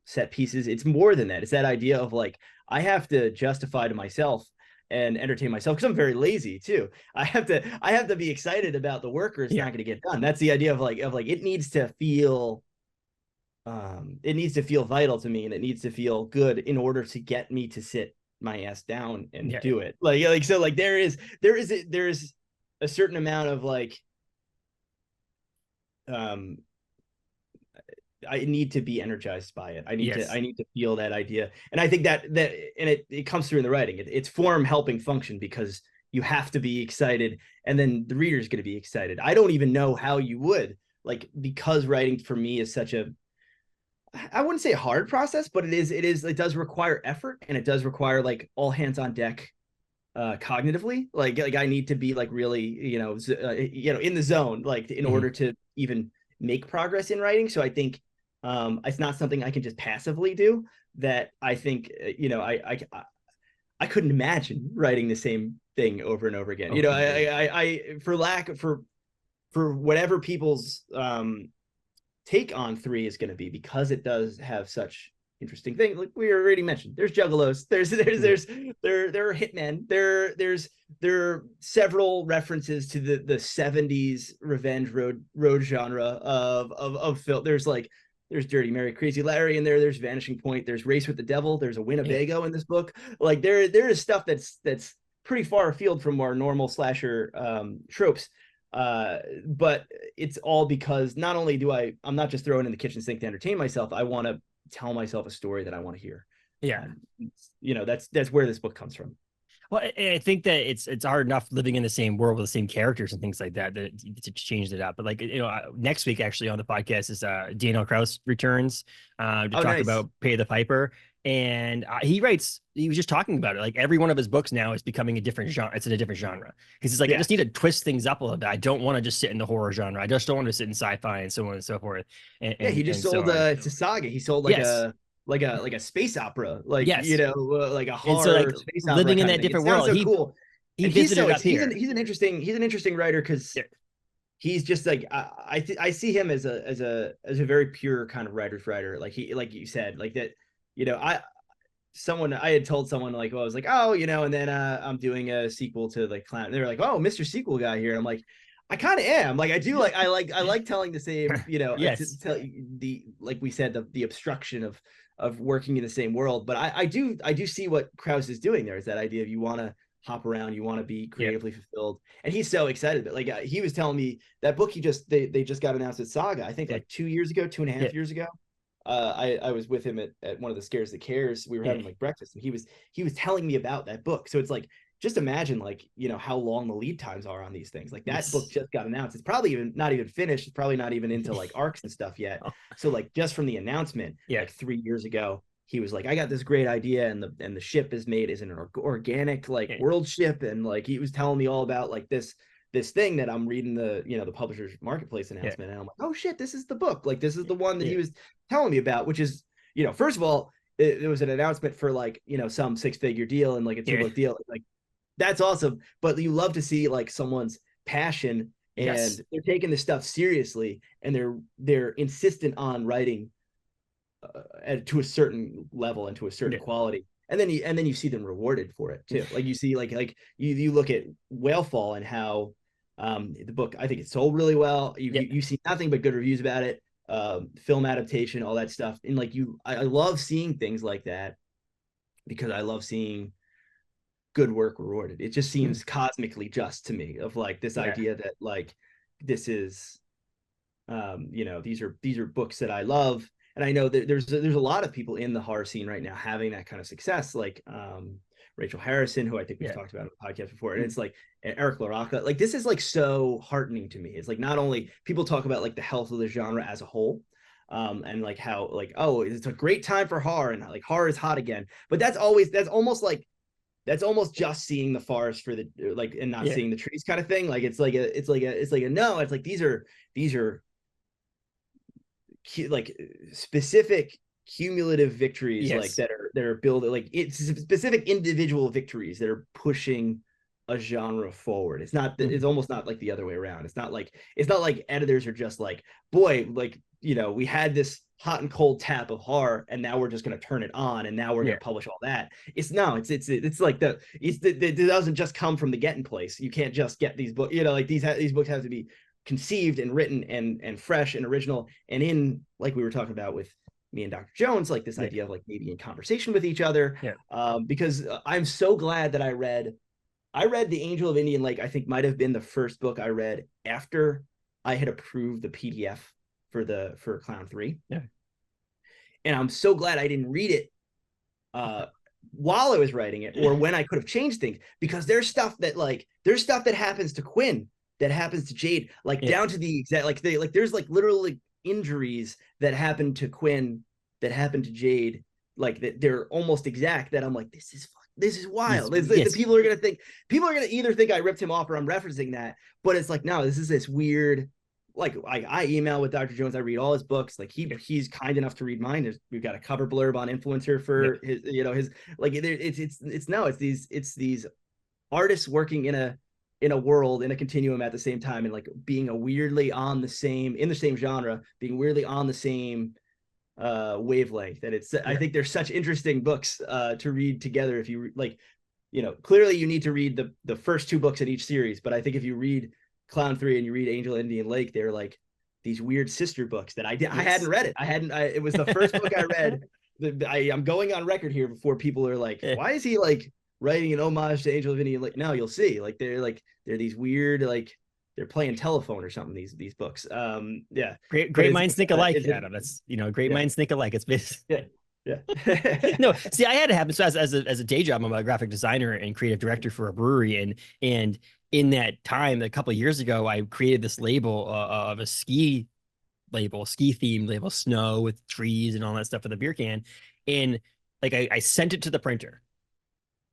set pieces. It's more than that. It's that idea of like, I have to justify to myself and entertain myself, because I'm very lazy too. I have to be excited about the work, or it's not going to get done. That's the idea of like it needs to feel vital to me, and it needs to feel good in order to get me to sit my ass down and do it. Like so like there is a certain amount of like I need to be energized by it. I need to feel that idea. And I think that and it comes through in the writing. It's form helping function, because you have to be excited, and then the reader's going to be excited. I don't even know how you would, like, because writing for me is such a, I wouldn't say a hard process, but it does require effort, and it does require like all hands on deck cognitively. Like I need to be like really, in the zone, like in order to even make progress in writing. So I think it's not something I can just passively do. That I think, I couldn't imagine writing the same thing over and over again. I for whatever people's take on 3 is going to be, because it does have such interesting things. Like we already mentioned, there's juggalos, there are hitmen, there are several references to the 70s revenge road genre of film. There's Dirty Mary, Crazy Larry in there. There's Vanishing Point. There's Race with the Devil. There's a Winnebago in this book. Like there is stuff that's pretty far afield from our normal slasher tropes. But it's all because not only I'm not just throwing in the kitchen sink to entertain myself. I want to tell myself a story that I want to hear. Yeah. That's where this book comes from. Well, I think that it's hard enough living in the same world with the same characters and things like that to change it up. But like, next week actually on the podcast is Daniel Krauss returns to talk nice. about Pay the Piper, and he was just talking about it. Like every one of his books now is becoming a different genre. It's in a different genre because he's like, I just need to twist things up a little bit. I don't want to just sit in the horror genre. I just don't want to sit in sci-fi and so on and so forth. And he just sold Sasage. He sold like a space opera, like like a horror space opera. Living in that different world. So cool. He visited up here. He's an interesting writer because he's just like I see him as a very pure kind of writer's writer. Like you said, like that. I had told someone like, well, I was like, oh, and then I'm doing a sequel to like Clown. They were like, oh, Mr. Sequel guy here. I'm like, I kind of am. Like, I like telling the same, yes. Like we said, the obstruction of working in the same world. But I do see what Krauss is doing there. Is that idea of you want to hop around, you want to be creatively fulfilled, and he's so excited. But like he was telling me that book they just got announced at Saga. I think like 2 years ago, 2.5 years ago. I was with him at one of the Scares That Cares. We were having like breakfast, and he was telling me about that book. So it's like, just imagine like, how long the lead times are on these things. Like that book just got announced. It's probably not even finished. It's probably not even into like arcs and stuff yet. So like just from the announcement, like 3 years ago, he was like, I got this great idea, and the ship is made as an organic like world ship, and like he was telling me all about like this thing that I'm reading the publisher's marketplace announcement, and I'm like, oh shit, this is the book. Like this is the one that he was telling me about, which is, first of all, it was an announcement for like, some 6-figure deal and like a 2-book deal. Like that's awesome. But you love to see like someone's passion, and they're taking this stuff seriously, and they're insistent on writing to a certain level and to a certain quality. And then you see them rewarded for it too. Like you see like you look at Whalefall and how the book, I think it sold really well. You see nothing but good reviews about it. Film adaptation, all that stuff. And like I love seeing things like that because I love seeing good work rewarded. It just seems cosmically just to me, of like this idea that like this is these are books that I love. And I know that there's a lot of people in the horror scene right now having that kind of success, like Rachel Harrison, who I think we've talked about on the podcast before. And it's like Eric LaRocca. Like this is like so heartening to me. It's like not only people talk about like the health of the genre as a whole, and like how like, oh, it's a great time for horror, and like horror is hot again. But that's almost just seeing the forest for the like and not seeing the trees kind of thing. Like it's like a no, it's like these are like specific cumulative victories, like that are building, like it's specific individual victories that are pushing a genre forward. It's not it's almost not like the other way around. It's not like editors are just like, boy, like we had this hot and cold tap of horror, and now we're just going to turn it on, and now we're going to publish all that. It's like it doesn't just come from the getting place. You can't just get these books, like these books have to be conceived and written and fresh and original, and in, like we were talking about with me and Dr. Jones, like this idea of like maybe in conversation with each other. Because I'm so glad that I read The Angel of Indian Lake. I think might have been the first book I read after I had approved the PDF for Clown 3. And I'm so glad I didn't read it while I was writing it, or when I could have changed things, because there's stuff that happens to Quinn, that happens to Jade, like down to the exact, like there's like literally injuries that happen to Quinn that happen to Jade, like that they're almost exact, that I'm like, this is wild. People are gonna either think I ripped him off or I'm referencing that, but it's like, no, this is this weird, like I email with Dr. Jones, I read all his books, like he's kind enough to read mine. We've got a cover blurb on Influencer for his like it's these artists working in a world, in a continuum at the same time, and like being weirdly in the same genre, being weirdly on the same wavelength. And I think they're such interesting books to read together. If you like, clearly you need to read the first 2 books in each series, but I think if you read Clown 3 and you read Angel Indian Lake, they're like these weird sister books that I hadn't read it. It was the first book I read. I'm going on record here before people are like, why is he like writing an homage to Angel of Indian. Like, no, you'll see. Like they're these weird, like they're playing telephone or something. These books. Yeah. But Great minds think alike, it's Adam. That's, you know, great yeah, minds think alike. It's basically yeah, yeah. no, see, I had it happen. So as a day job, I'm a graphic designer and creative director for a brewery, and in that time, a couple of years ago, I created this label of a ski themed label, snow with trees and all that stuff for the beer can, and like I sent it to the printer.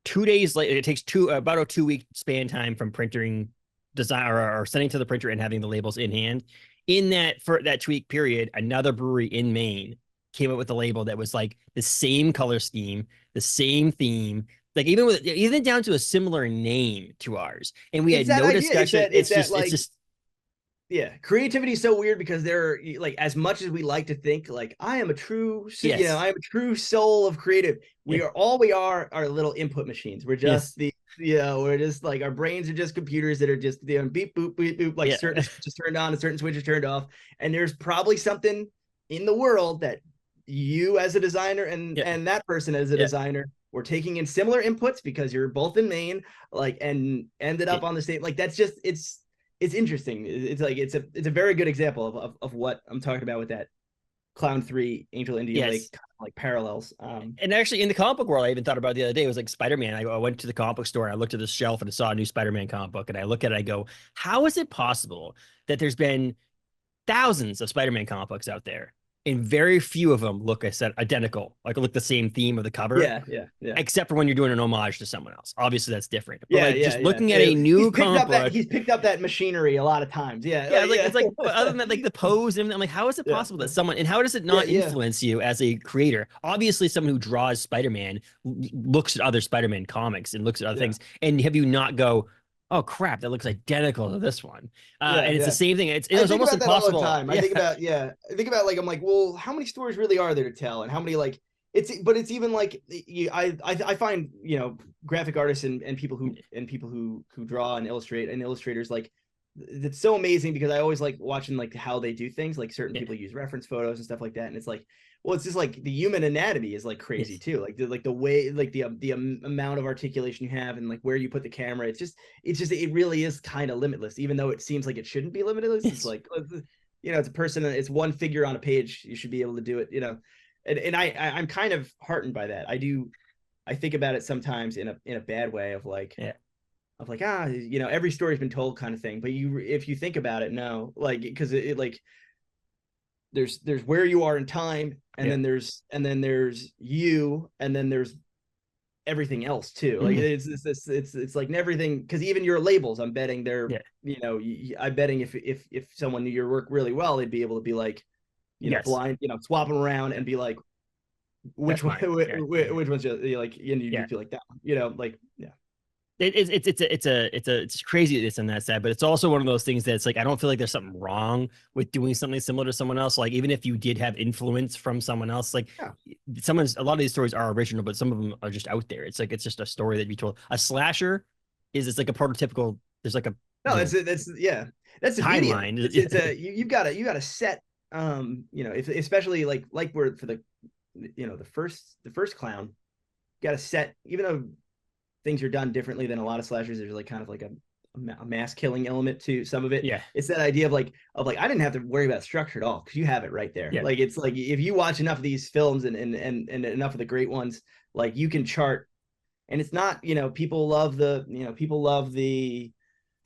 2 days later, it takes about a 2 week span time from printing design or sending to the printer and having the labels in hand. In that for that 2 week period, another brewery in Maine came up with a label that was like the same color scheme, the same theme, like even down to a similar name to ours. And we It's had that no idea. discussion. It's just yeah, creativity is so weird because they're like, as much as we like to think like I am a true, yes, I am a true soul of creative. We yeah, are are little input machines. We're yes, just we're just like, our brains are just computers that are just beep boop beep boop, like yeah, certain switches turned on and certain switches turned off. And there's probably something in the world that you as a designer yeah, and that person as a yeah. designer were taking in similar inputs because you're both in Maine, like, and ended up It, on the same, like, that's just it's interesting. It's like it's a very good example of what I'm talking about with that Clown 3 Angel Indian Lake yes. kind of like parallels. And actually, in the comic book world, I even thought about it the other day. It was like Spider-Man. I went to the comic book store and I looked at the shelf and I saw a new Spider-Man comic book. And I look at it, I go, how is it possible that there's been thousands of Spider-Man comic books out there, and very few of them look, I said, identical, like look the same theme of the cover, Yeah. except for when you're doing an homage to someone else. Obviously, that's different. But Yeah, like yeah, just yeah. looking at a new comic book, He's picked up that machinery a lot of times. Yeah, yeah, like, like yeah. it's like, but other than that, like the pose and everything, I'm like, how is it Yeah, possible that someone, and how does it yeah, not yeah, influence you as a creator? Obviously, someone who draws Spider-Man looks at other Spider-Man comics and looks at other yeah, things, and have you not go, oh crap, that looks identical to this one? yeah, And it's the yeah. same thing. It I was think almost about that all the impossible. time. Yeah, I think about, like, I'm like, well, how many stories really are there to tell, and how many, like, but it's even like I find, graphic artists and people who draw and illustrate, and illustrators, like, it's so amazing because I always like watching like how they do things. Like, certain yeah, people use reference photos and stuff like that, and it's like, well, it's just like the human anatomy is like crazy yes, too. Like the way, like the amount of articulation you have, and like where you put the camera. It really is kind of limitless, even though it seems like it shouldn't be limitless. It's yes. like, it's a person, it's one figure on a page. You should be able to do it. And I'm kind of heartened by that. I think about it sometimes in a bad way of like, Yeah. every story's been told kind of thing. But if you think about it, no, like, because it like, there's where you are in time, and Yeah. then there's you, and then there's everything else too. Like, Mhm. it's like everything, because even your labels, I'm betting they're, Yeah. I'm betting if someone knew your work really well, they'd be able to be like, Yes. blind, swap them around and be like, which That's one, mine. Yeah. which one's just, like, and you Yeah. feel like that one, like, yeah. It's crazy this and that sad, but it's also one of those things that's like I don't feel like there's something wrong with doing something similar to someone else. Like even if you did have influence from someone else, like Yeah. a lot of these stories are original, but some of them are just out there. It's like it's just a story that you told. A slasher it's like a prototypical. There's like a No, you know that's yeah, that's the beauty of it. timeline. It's a you got to set, if, especially like we're for the first clown, you got to set, even though things are done differently than a lot of slashers. There's like kind of like a mass killing element to some of it. Yeah. It's that idea of like I didn't have to worry about structure at all because you have it right there. Yeah. Like, it's like if you watch enough of these films and enough of the great ones, like, you can chart. And it's not, people love the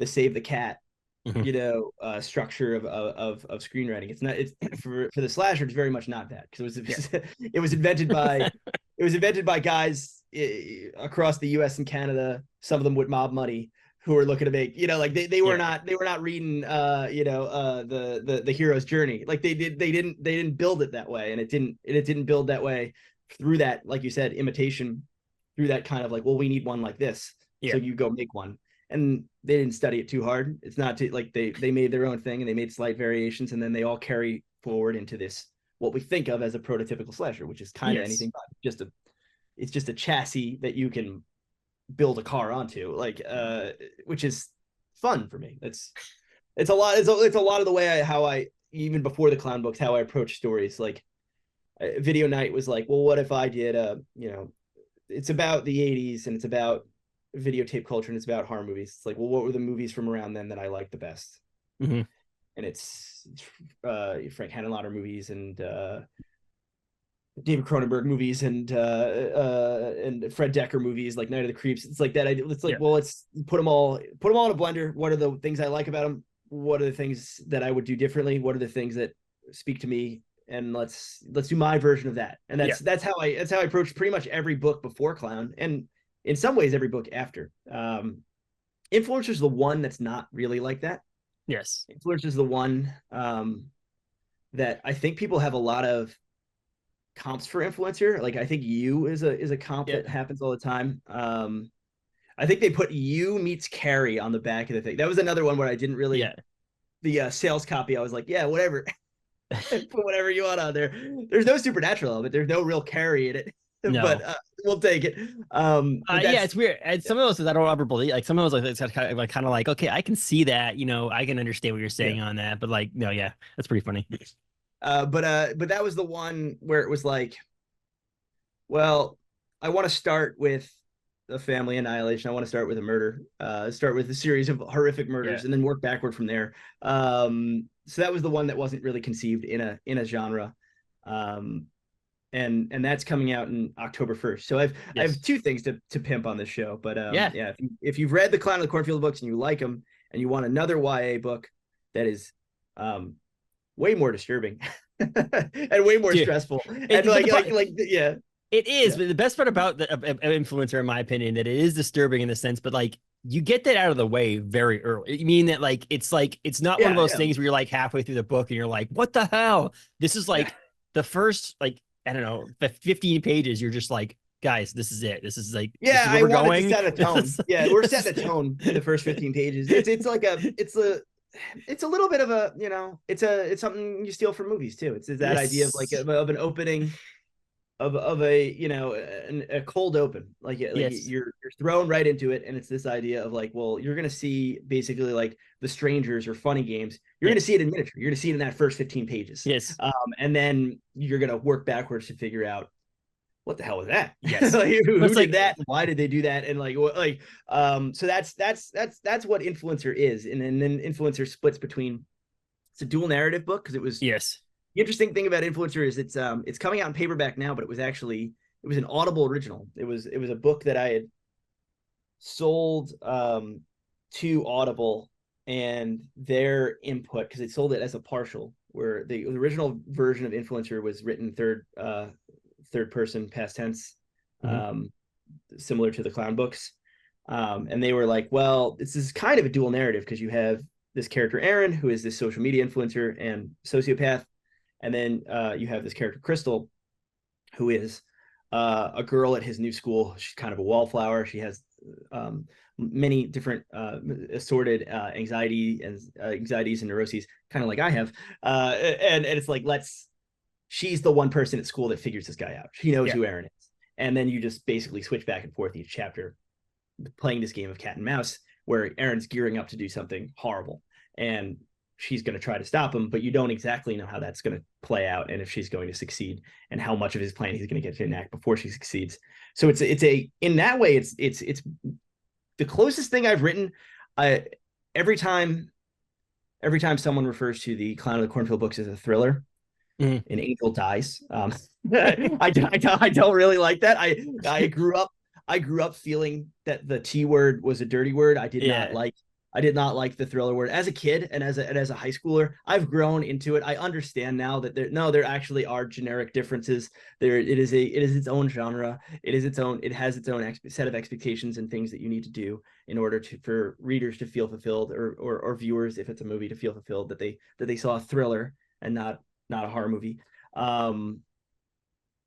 save the cat, Mhm. structure of screenwriting. It's not, it's for the slasher, it's very much not that, because Yeah. it was invented by guys across the US and Canada, some of them with mob money, who were looking to make, like, they were Yeah. not reading the hero's journey. Like, they didn't build it that way, and it didn't build that way through that, like you said, imitation, through that kind of like, well, we need one like this, so Yeah. you go make one. And they didn't study it too hard. It's not too, like, they made their own thing, and they made slight variations, and then they all carry forward into this, what we think of as a prototypical slasher, which is kind of Yes. anything but it's just a chassis that you can build a car onto, like, which is fun for me. It's a lot. It's a lot of the way how I, even before the clown books, how I approach stories. Like, video night was like, well, what if I did it's about the 80s, and it's about videotape culture, and it's about horror movies. It's like, well, what were the movies from around then that I liked the best? Mm-hmm. And it's Frank Henenlotter movies, and David Cronenberg movies, and Fred Decker movies, like Night of the Creeps. It's like that idea. It's like, well, let's put them all in a blender. What are the things I like about them? What are the things that I would do differently? What are the things that speak to me? And let's do my version of that. And that's how I approach pretty much every book before Clown, and in some ways every book after. Influencer is the one that's not really like that. Yes. Influencer is the one that I think people have a lot of comps for Influencer. Like, I think You is a comp that happens all the time. I think they put You meets Carrie on the back of the thing. That was another one where I didn't really the sales copy. I was like, yeah, whatever. Put whatever you want on there. There's no supernatural element. There's no real Carrie in it. No. But we'll take it. It's weird. And some of those I don't ever believe. Like some of those, it's kind of like, okay, I can see that. I can understand what you're saying on that. But like, no, that's pretty funny. But that was the one where it was like, well, I want to start with a family annihilation. I want to start with a murder. Start with a series of horrific murders, and then work backward from there. So that was the one that wasn't really conceived in a genre. And that's coming out in October 1st. So I have two things to pimp on this show. But if you've read the Clown of the Cornfield books and you like them, and you want another YA book that is way more disturbing and way more stressful, and it is. But the best part about the Influencer, in my opinion, that it is disturbing in the sense, but like, you get that out of the way very early. I mean that like it's not one of those things where you're like halfway through the book and you're like, what the hell? This is like the first, like, I don't know, 15 pages. You're just like, guys, this is it. This is like, this is where we're going. To set a tone. We're setting a tone in the first 15 pages. It's a little bit of a, it's something you steal from movies too. It's that idea of like of an opening of a cold open, like you're thrown right into it, and it's this idea of like, well, you're gonna see basically like The Strangers or Funny Games. You're gonna see it in miniature. You're gonna see it in that first 15 pages. And then you're gonna work backwards to figure out what the hell was that. Like, who did that? Why did they do that? And so that's what Influencer is. And then Influencer splits between, it's a dual narrative book, because it was the interesting thing about Influencer is it's coming out in paperback now, but it was an Audible original. It was a book that I had sold to Audible, and their input, because they sold it as a partial, where the original version of Influencer was written third person past tense, similar to the Clown books. And they were like, well, this is kind of a dual narrative, because you have this character Aaron, who is this social media influencer and sociopath. And then you have this character, Crystal, who is a girl at his new school. She's kind of a wallflower. She has many different assorted anxieties and neuroses, kind of like I have. And it's like, she's the one person at school that figures this guy out. She knows who Aaron is. And then you just basically switch back and forth each chapter, playing this game of cat and mouse, where Aaron's gearing up to do something horrible, and she's going to try to stop him, but you don't exactly know how that's going to play out, and if she's going to succeed, and how much of his plan he's going to get to enact before she succeeds. So it's in that way, it's the closest thing I've written. Every time someone refers to the Clown of the Cornfield books as a thriller, an angel dies. I don't really like that. I grew up feeling that the T word was a dirty word. I did not like the thriller word as a kid, and as a high schooler. I've grown into it. I understand now that there actually are generic differences. It is its own genre. It has its own set of expectations and things that you need to do in order for readers to feel fulfilled, or viewers, if it's a movie, to feel fulfilled that they saw a thriller and not a horror movie.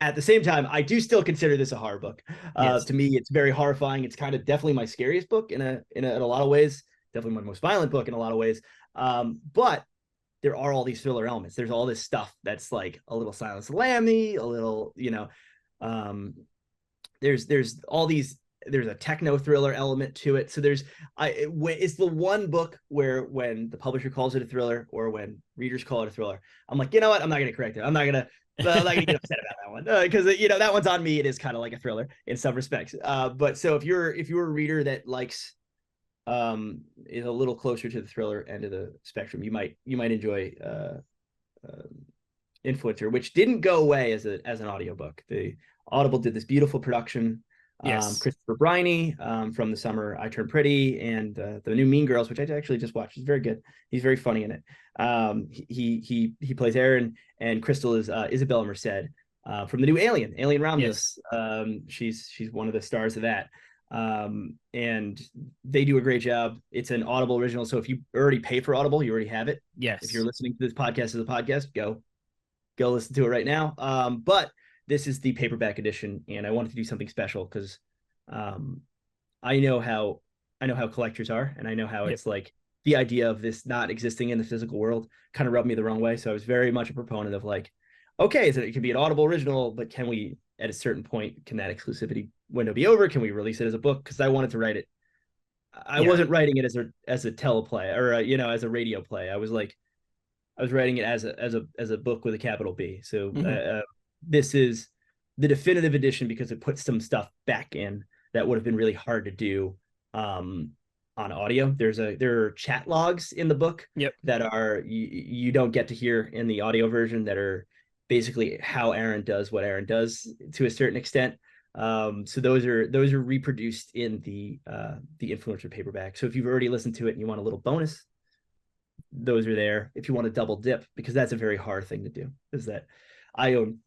At the same time, I do still consider this a horror book. To me, it's very horrifying. It's kind of definitely my scariest book in a lot of ways. Definitely my most violent book in a lot of ways. But there are all these thriller elements. There's all this stuff that's like a little Silence of the Lambs-y, a little, there's all these there's a techno thriller element to it. So it's the one book where when the publisher calls it a thriller or when readers call it a thriller, I'm like, you know what? I'm not going to correct it. I'm not going to get upset about that one because that one's on me. It is kind of like a thriller in some respects. But so if you're a reader that likes is a little closer to the thriller end of the spectrum, you might enjoy Influencer, which didn't go away as an audiobook. The Audible did this beautiful production. Yes. Christopher Briney from The Summer I Turned Pretty and the new Mean Girls, which I actually just watched. It's very good. He's very funny in it. He plays Aaron, and Crystal is Isabella Merced from the new Alien Romulus. Yes. She's one of the stars of that. And they do a great job. It's an Audible original, so if you already pay for Audible, you already have it. Yes. If you're listening to this podcast as a podcast, go listen to it right now. But this is the paperback edition, and I wanted to do something special because I know how collectors are, and I know how it's like the idea of this not existing in the physical world kind of rubbed me the wrong way. So I was very much a proponent of like, okay, so it can be an Audible original, but can we, at a certain point, can that exclusivity window be over? Can we release it as a book? Because I wanted to write it. I wasn't writing it as a teleplay or as a radio play. I was writing it as a book with a capital B. So this is the definitive edition because it puts some stuff back in that would have been really hard to do on audio. There are chat logs in the book that are you don't get to hear in the audio version, that are basically how Aaron does what Aaron does to a certain extent. So those are reproduced in the Influencer paperback. So if you've already listened to it and you want a little bonus, those are there. If you want to double dip, because that's a very hard thing to do, is that I own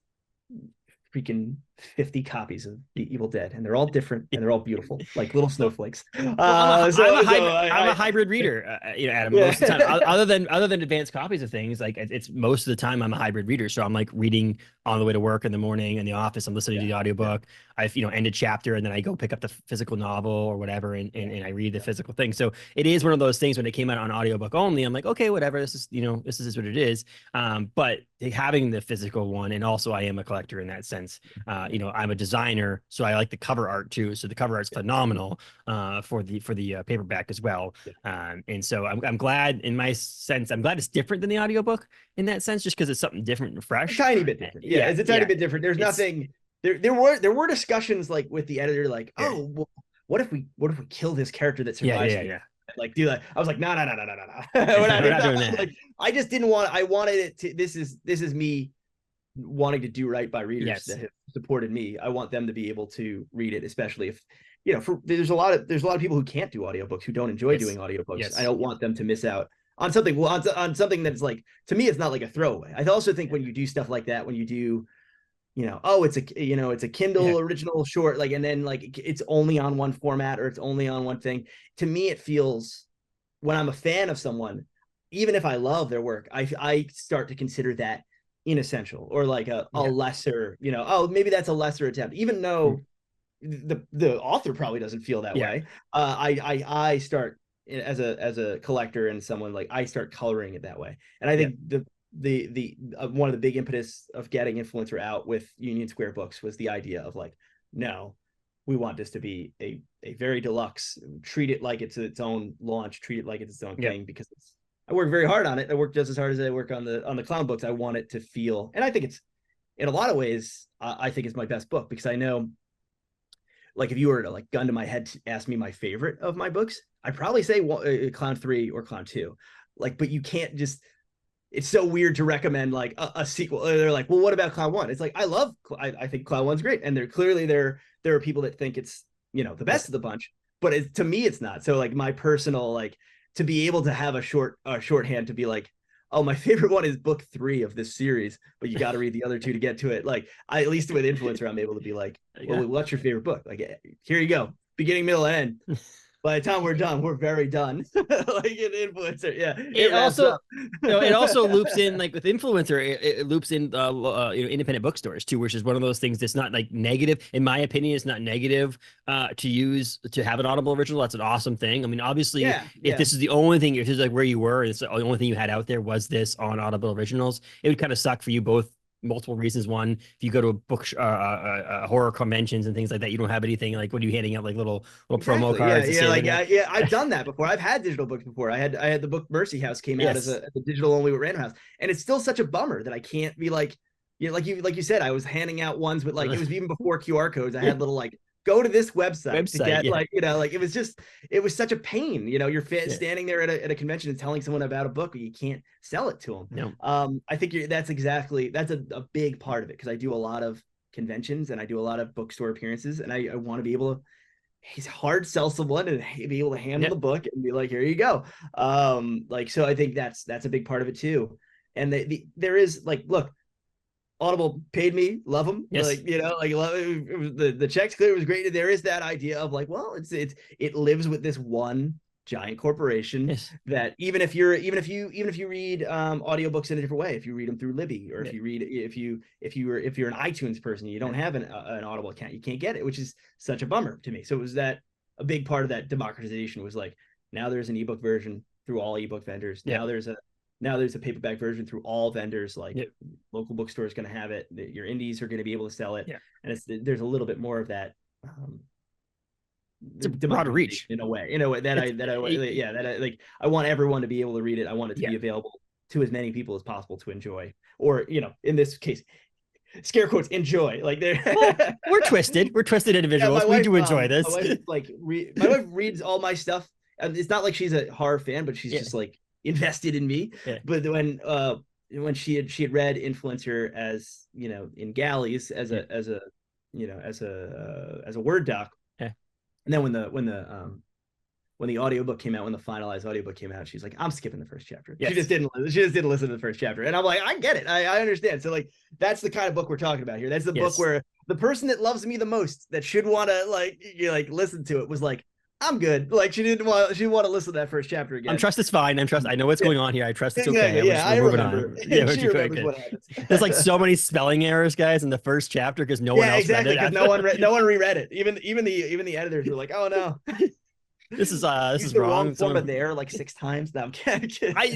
freaking 50 copies of The Evil Dead, and they're all different and they're all beautiful, like little snowflakes. I'm a hybrid reader, Adam. Most of the time, other than advanced copies of things, like it's most of the time I'm a hybrid reader. So I'm like reading on the way to work in the morning in the office. I'm listening to the audiobook. I've end a chapter and then I go pick up the physical novel or whatever and I read the physical thing. So it is one of those things when it came out on audiobook only, I'm like, okay, whatever. This is what it is. But having the physical one, and also I am a collector in that sense. I'm a designer, so I like the cover art too. So the cover art's phenomenal for the paperback as well. And so I'm glad, in my sense, I'm glad it's different than the audiobook in that sense, just because it's something different and fresh. A tiny bit different. Yeah, it's a tiny bit different. There's nothing. There were discussions like with the editor, like, oh, well, what if we kill this character that survives? Yeah. Like, do that. I was like, no. We're not doing that. Like, I just didn't want. I wanted it to. This is me wanting to do right by readers that have supported me. I want them to be able to read it, especially if there's a lot of people who can't do audiobooks, who don't enjoy doing audiobooks. I don't want them to miss out on something. Well, on something that's like, to me, it's not like a throwaway. I also think when you do stuff like that, when you do, it's a Kindle original short, like, and then like it's only on one format or it's only on one thing. To me, it feels, when I'm a fan of someone, even if I love their work, I start to consider that inessential or like a lesser, maybe that's a lesser attempt, even though the author probably doesn't feel that way. I start, as a collector and someone, like, I start coloring it that way. And I think the one of the big impetus of getting Influencer out with Union Square Books was the idea of like, no, we want this to be a very deluxe, treat it like it's its own launch, treat it like it's its own thing, because I work very hard on it. I work just as hard as I work on the clown books. I want it to feel, and I think it's, in a lot of ways, I think it's my best book, because I know, like, if you were to like gun to my head to ask me my favorite of my books, I'd probably say Clown 3 or Clown 2. Like, but you can't just, it's so weird to recommend like a sequel. They're like, well, what about Clown 1? It's like, I think Clown 1's great. And there are people that think it's, the best of the bunch, but to me, it's not. So like, my personal, like, to be able to have a shorthand to be like, oh, my favorite one is book 3 of this series, but you got to read the other 2 to get to it. Like, at least with Influencer, I'm able to be like, well, what's your favorite book? Like, here you go, beginning, middle, and end. By the time we're done, we're very done. Like an Influencer, it also loops in, like with Influencer, it loops in independent bookstores too, which is one of those things that's not like negative. In my opinion, it's not negative to have an Audible original. That's an awesome thing. I mean, obviously, if this is the only thing, if this is like where you were, it's the only thing you had out there was this on Audible originals, it would kind of suck for you both multiple reasons. One, if you go to a book horror conventions and things like that, you don't have anything like, what are you handing out, like little promo cards? I've done that before. I've had digital books before. I had the book Mercy House came out as a digital only with Random House, and it's still such a bummer that I can't be like, like you said, I was handing out ones with like, it was even before QR codes. I had little like, go to this website to get like, like it was such a pain. You're standing there at a convention and telling someone about a book, but you can't sell it to them. No. I think that's a big part of it, because I do a lot of conventions and I do a lot of bookstore appearances, and I want to be able to hard sell someone and be able to hand them the book and be like, here you go. So I think that's a big part of it too. And there is like, look, Audible paid me, love them. Yes. Like, the checks clear, was great. There is that idea of like, well, it lives with this one giant corporation that even if you read audiobooks in a different way, if you read them through Libby, or if you're an iTunes person, you don't have an Audible account, you can't get it, which is such a bummer to me. So it was that a big part of that democratization was like, now there's an ebook version through all ebook vendors. Now there's a paperback version through all vendors. Like local bookstore is going to have it. Your indies are going to be able to sell it. And there's a little bit more of that. It's a broader reach in a way I want everyone to be able to read it. I want it to be available to as many people as possible to enjoy, or, in this case, scare quotes, enjoy. Like we're twisted individuals. We do enjoy this. My wife reads all my stuff. It's not like she's a horror fan, but she's just like invested in me. But when she had read Influencer as in galleys as a Word doc, and then when the audiobook came out, when the finalized audiobook came out, she's like, I'm skipping the first chapter. She just didn't listen to the first chapter. And I'm like, I get it. I understand. So like, that's the kind of book we're talking about here. That's the book where the person that loves me the most, that should want to listen to it, was like, I'm good. Like, she didn't want to listen to that first chapter again. It's fine. I know what's going on here. I trust it's okay. I remember. She remembers what happens. There's like so many spelling errors, guys, in the first chapter because no one else read it. Because no one reread it. Even the editors were like, oh no. This is wrong. Someone there like 6 times. No, I'm kidding.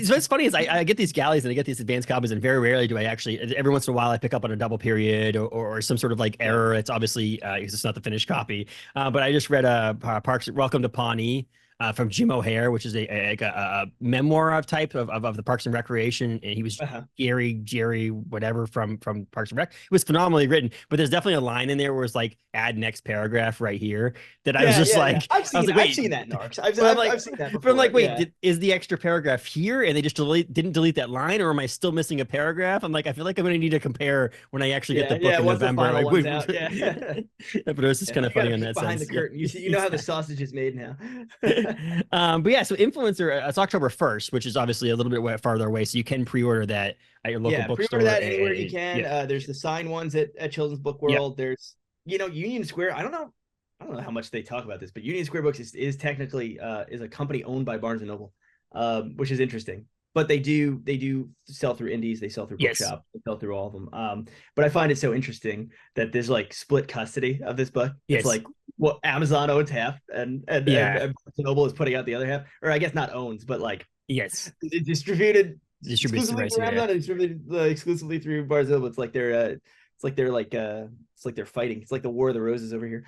So what's funny is I get these galleys and I get these advanced copies, and very rarely do I actually. Every once in a while, I pick up on a double period or some sort of like error. It's obviously because it's not the finished copy. But I just read Parks Welcome to Pawnee. From Jim O'Hare, which is a memoir of type of the Parks and Recreation, and he was Jerry, whatever from Parks and Rec. It was phenomenally written, but there's definitely a line in there where it's like, add next paragraph right here, that I was just like, I've seen that in ARCs. I've seen that before. But I'm like, wait, is the extra paragraph here, and they just didn't delete that line, or am I still missing a paragraph? I'm like, I feel like I'm going to need to compare when I actually get the book in November. But it was just kind of funny on that behind sense. The curtain, you know how the sausage is made now. But yeah, so Influencer, it's October 1st, which is obviously a little bit farther away, so you can pre-order that at your local bookstore. Pre-order that anywhere you can. There's the signed ones at Children's Book World. There's Union Square. I don't know how much they talk about this, but Union Square Books is technically is a company owned by Barnes and Noble, which is interesting. But they do sell through indies, they sell through bookshops, they sell through all of them. But I find it so interesting that there's like split custody of this book. It's like what Amazon owns half, and Barnes and Noble is putting out the other half, or I guess not owns, but like distributed exclusively through Amazon, and distributed exclusively through Barnes and Noble. It's like they're fighting. It's like the War of the Roses over here.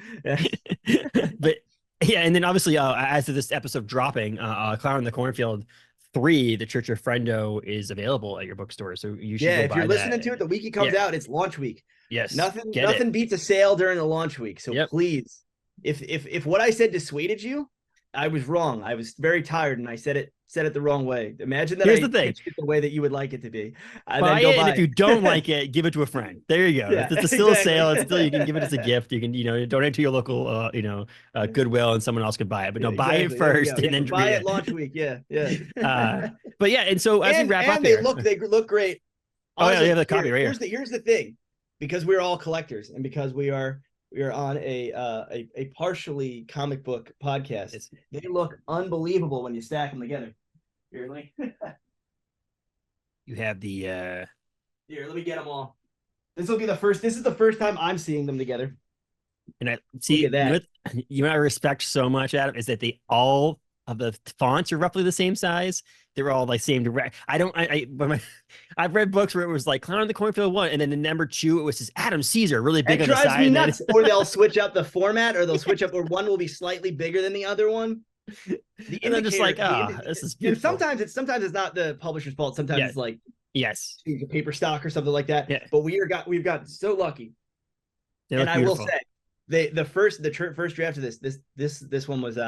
But yeah, and then obviously as of this episode dropping, Clown in the Cornfield 3, the Church of Frendo, is available at your bookstore, so you should go if buy you're listening to it the week it comes out, it's launch week. Nothing beats a sale during the launch week. So please, if what I said dissuaded you, I was wrong. I was very tired and I said it the wrong way. Imagine that. Here's the thing: pitched it the way that you would like it to be. Buy it, and if you don't like it, give it to a friend. There you go. It's still a sale. It's still, you can give it as a gift. You can donate to your local Goodwill, and someone else can buy it. But buy it first and then buy it launch week. But yeah, and so as we wrap up here, they look great. Honestly, you have the copy right here. Here's the thing, because we're all collectors, and because we are on a partially comic book podcast. They look unbelievable when you stack them together. Here, you have the here, let me get them all. This is the first time I'm seeing them together. And I see that. You know what I respect so much, Adam, is that they all the fonts are roughly the same size. They're all like same direct. I don't. But I've read books where it was like Clown in the Cornfield 1, and then the number 2 it was just Adam Caesar, really big It on the drives side. me And nuts. Or they'll switch up the format, or they'll switch up, or one will be slightly bigger than the other one. The and I'm just like, indicator, this is and beautiful. sometimes it's not the publisher's fault. Sometimes it's like yes, paper stock or something like that. yeah, But we've got so lucky. they And look I beautiful. will say, the first draft of this one was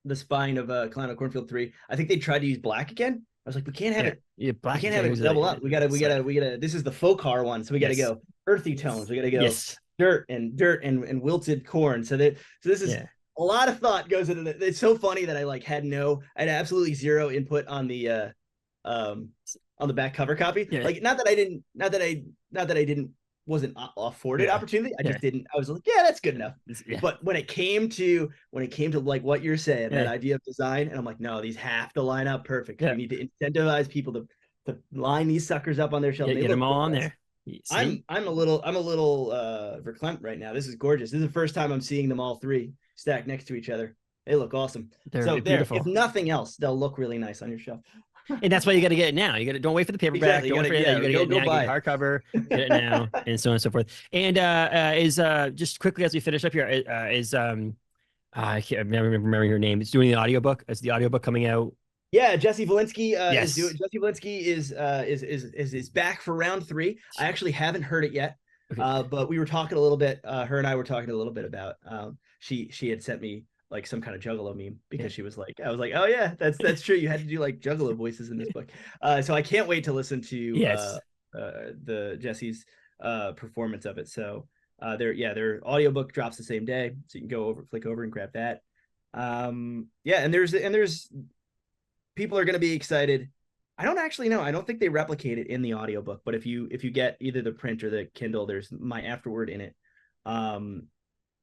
the spine of Clown of Cornfield 3. I think they tried to use black again. I was like, we can't have it. Yeah, black. We can't have it double up. We gotta. This is the faux car one, so we gotta go earthy tones. We gotta go dirt and wilted corn. So this is a lot of thought goes into it. It's so funny that I had absolutely zero input on the back cover copy. Yeah. Like not that I didn't wasn't afforded opportunity. I just didn't. I was like, yeah, that's good enough. Yeah. But when it came to like what you're saying, that idea of design, and I'm like, no, these have to line up perfect. We need to incentivize people to line these suckers up on their shelf. Get them all on there. I'm a little verklempt right now. This is gorgeous. This is the first time I'm seeing them all three stacked next to each other. They look awesome. They're beautiful. If nothing else, they'll look really nice on your shelf. And that's why you got to get it now. Don't wait for the paperback. Don't wait for it. You got to get it now. Get hardcover. Get it now, and so on and so forth. And just quickly as we finish up here, I can't remember her name. It's doing the audiobook. Is the audiobook coming out? Yeah, Jesse Valinsky yes. Jesse Valinsky is back for round 3. I actually haven't heard it yet. Okay. But we were talking a little bit. Her and I were talking a little bit about. She had sent me like some kind of Juggalo meme because she was like, I was like, oh yeah, that's true. You had to do like Juggalo voices in this book. So I can't wait to listen to the Jesse's performance of it. So their audiobook drops the same day, so you can click over and grab that. And there's people are going to be excited. I don't actually know. I don't think they replicate it in the audiobook, but if you get either the print or the Kindle, there's my afterword in it.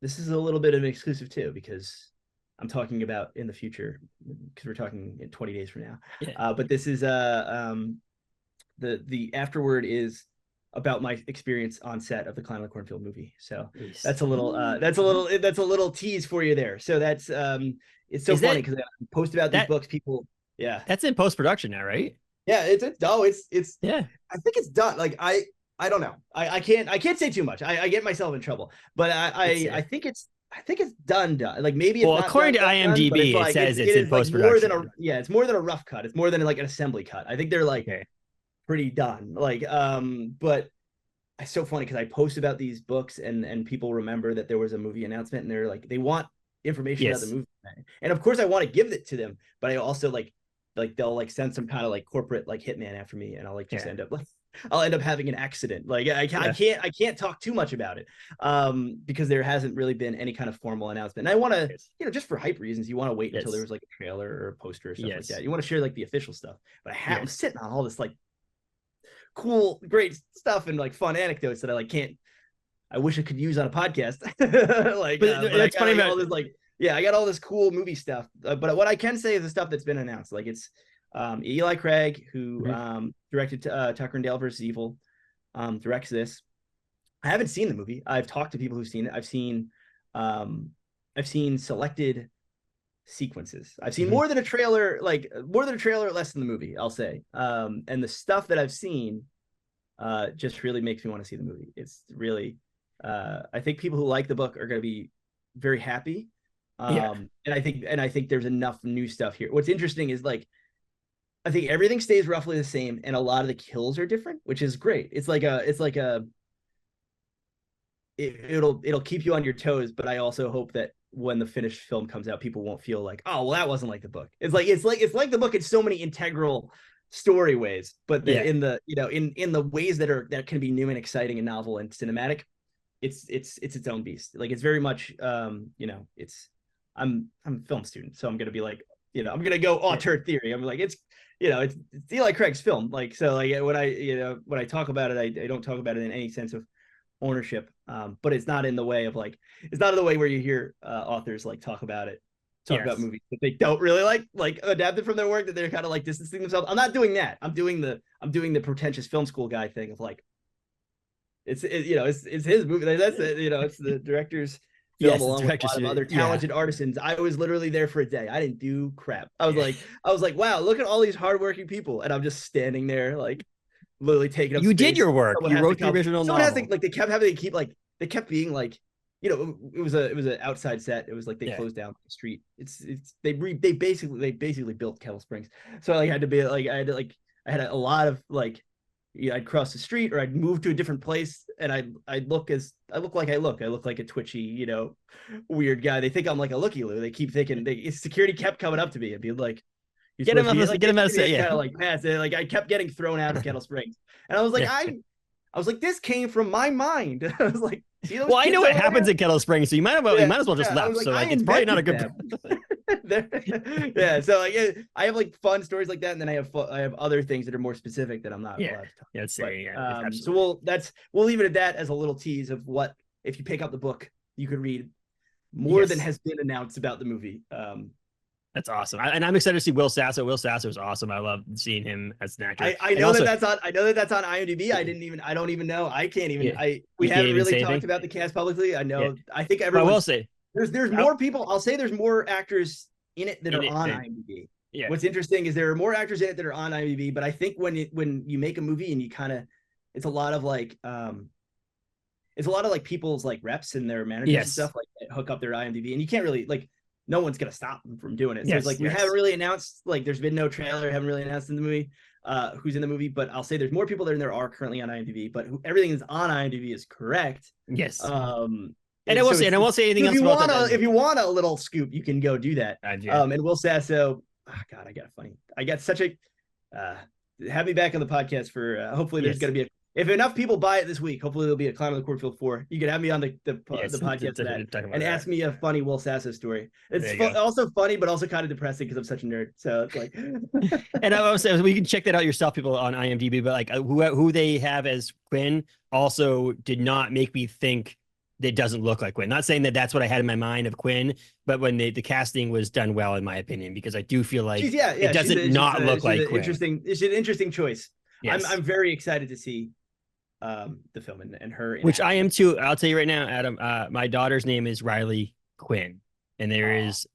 This is a little bit of an exclusive too, because I'm talking about in the future, because we're talking in 20 days from now. Yeah. But this is the afterword is about my experience on set of the Clown in the Cornfield movie. So that's a little tease for you there. So that's it's so funny because I post about these books, people. Yeah, that's in post-production now, right? Yeah, it's yeah. I think it's done. Like I don't know. I can't say too much. I get myself in trouble. But I think it's done. Like maybe it's not according to IMDb, it says it's in post-production. It's more than a rough cut. It's more than like an assembly cut. I think they're like pretty done. Like but it's so funny because I post about these books and people remember that there was a movie announcement and they're like they want information about the movie. And of course I want to give it to them, but I also like they'll like send some kind of like corporate like hitman after me and I'll like just end up having an accident. Like I can't talk too much about it because there hasn't really been any kind of formal announcement. And I want to, just for hype reasons, you want to wait until there was like a trailer or a poster or stuff like that. You want to share like the official stuff. But I'm sitting on all this like cool, great stuff and like fun anecdotes that I wish I could use on a podcast. But it's funny about all this like. Yeah, I got all this cool movie stuff, but what I can say is the stuff that's been announced. Like it's Eli Craig, who directed Tucker and Dale vs. Evil, directs this. I haven't seen the movie. I've talked to people who've seen it. I've seen selected sequences. I've seen more than a trailer, less than the movie, I'll say. And the stuff that I've seen just really makes me want to see the movie. It's really, I think people who like the book are going to be very happy. And I think there's enough new stuff here. What's interesting is like I think everything stays roughly the same and a lot of the kills are different, which is great. It'll keep you on your toes, but I also hope that when the finished film comes out, people won't feel like, oh well, that wasn't like the book. It's like the book in so many integral story ways, but in the ways that can be new and exciting and novel and cinematic, it's its own beast. Like it's very much I'm a film student, so I'm gonna be like, I'm gonna go auteur theory. I'm like, it's Eli Craig's film. Like, so like when I talk about it, I don't talk about it in any sense of ownership. But it's not in the way of like, it's not in the way where you hear authors like talk about about movies that they don't really like adapted from their work, that they're kind of like distancing themselves. I'm not doing that. I'm doing the pretentious film school guy thing of like, it's his movie. That's it. It's the director's film Yes, the along with a director's lot of other yeah. talented artisans. I was literally there for a day. I didn't do crap. I was like, wow, look at all these hardworking people, and I'm just standing there like literally taking up You did space. your work. Someone You has to wrote the come. original Someone has to novel. like they kept having to keep like they kept being like, you know, it was an outside set. It was like they Yeah. closed down the street. It's they basically built Kettle Springs. So I had to be like I had a lot of like, yeah, I'd cross the street or I'd move to a different place, and I look like I look like a twitchy, you know, weird guy. They think I'm like a looky loo. They keep thinking security kept coming up to me and being like, "You're Get him supposed to out be of like, get him out of kind yeah. of like pass it." Like I kept getting thrown out of Kettle Springs, and I was like, Yeah. I was like, this came from my mind. I was like, see those Well, I kids know what over happens there? in Kettle Springs, so you might as well just I left. was So I like it's probably not a invented good them. Yeah, so like I have like fun stories like that, and then I have other things that are more specific that I'm not yeah. allowed to talk. Yeah, it's But yeah, so absolutely. we'll leave it at that as a little tease of what if you pick up the book you could read more than Yes. has been announced about the movie. That's awesome. And I'm excited to see Will Sasso. Will Sasso is awesome. I love seeing him as an actor. I And know also, that that's on IMDb. I don't even know. I can't even yeah, we you can't haven't even really say talked anything. about the cast publicly. I Yeah. know I think But I will everyone's say there's more people. I'll say there's more actors in it that in are it, on then, IMDb. yeah. What's interesting is there are more actors in it that are on IMDb, but I think when you make a movie and you kind of it's a lot of like people's like reps and their managers and Yes. stuff like that hook up their IMDb, and you can't really like no one's gonna stop them from doing it. So Yes, it's like we yes. haven't really announced, like there's been no trailer, haven't really announced in the movie who's in the movie, but I'll say there's more people than there are currently on IMDb, but everything that's on IMDb is correct. Yes. And I won't say anything else if you about want that. if you want a little scoop, you can go do that. Yeah. And Will Sasso, oh God, I got such a have me back on the podcast for hopefully there's going to be if enough people buy it this week, hopefully there'll be a Clown on the Cornfield 4. You can have me on the podcast for that and ask me a funny Will Sasso story. It's also funny, but also kind of depressing because I'm such a nerd. So it's like, and I was saying, we can check that out yourself, people on IMDb, but like who they have as Quinn also did not make me think it doesn't look like Quinn. Not saying that that's what I had in my mind of Quinn, but when the casting was done well, in my opinion, because I do feel like it doesn't not look like Quinn. It's an interesting choice. Yes. I'm very excited to see the film and her, which I am too. I'll tell you right now, Adam. My daughter's name is Riley Quinn, and there is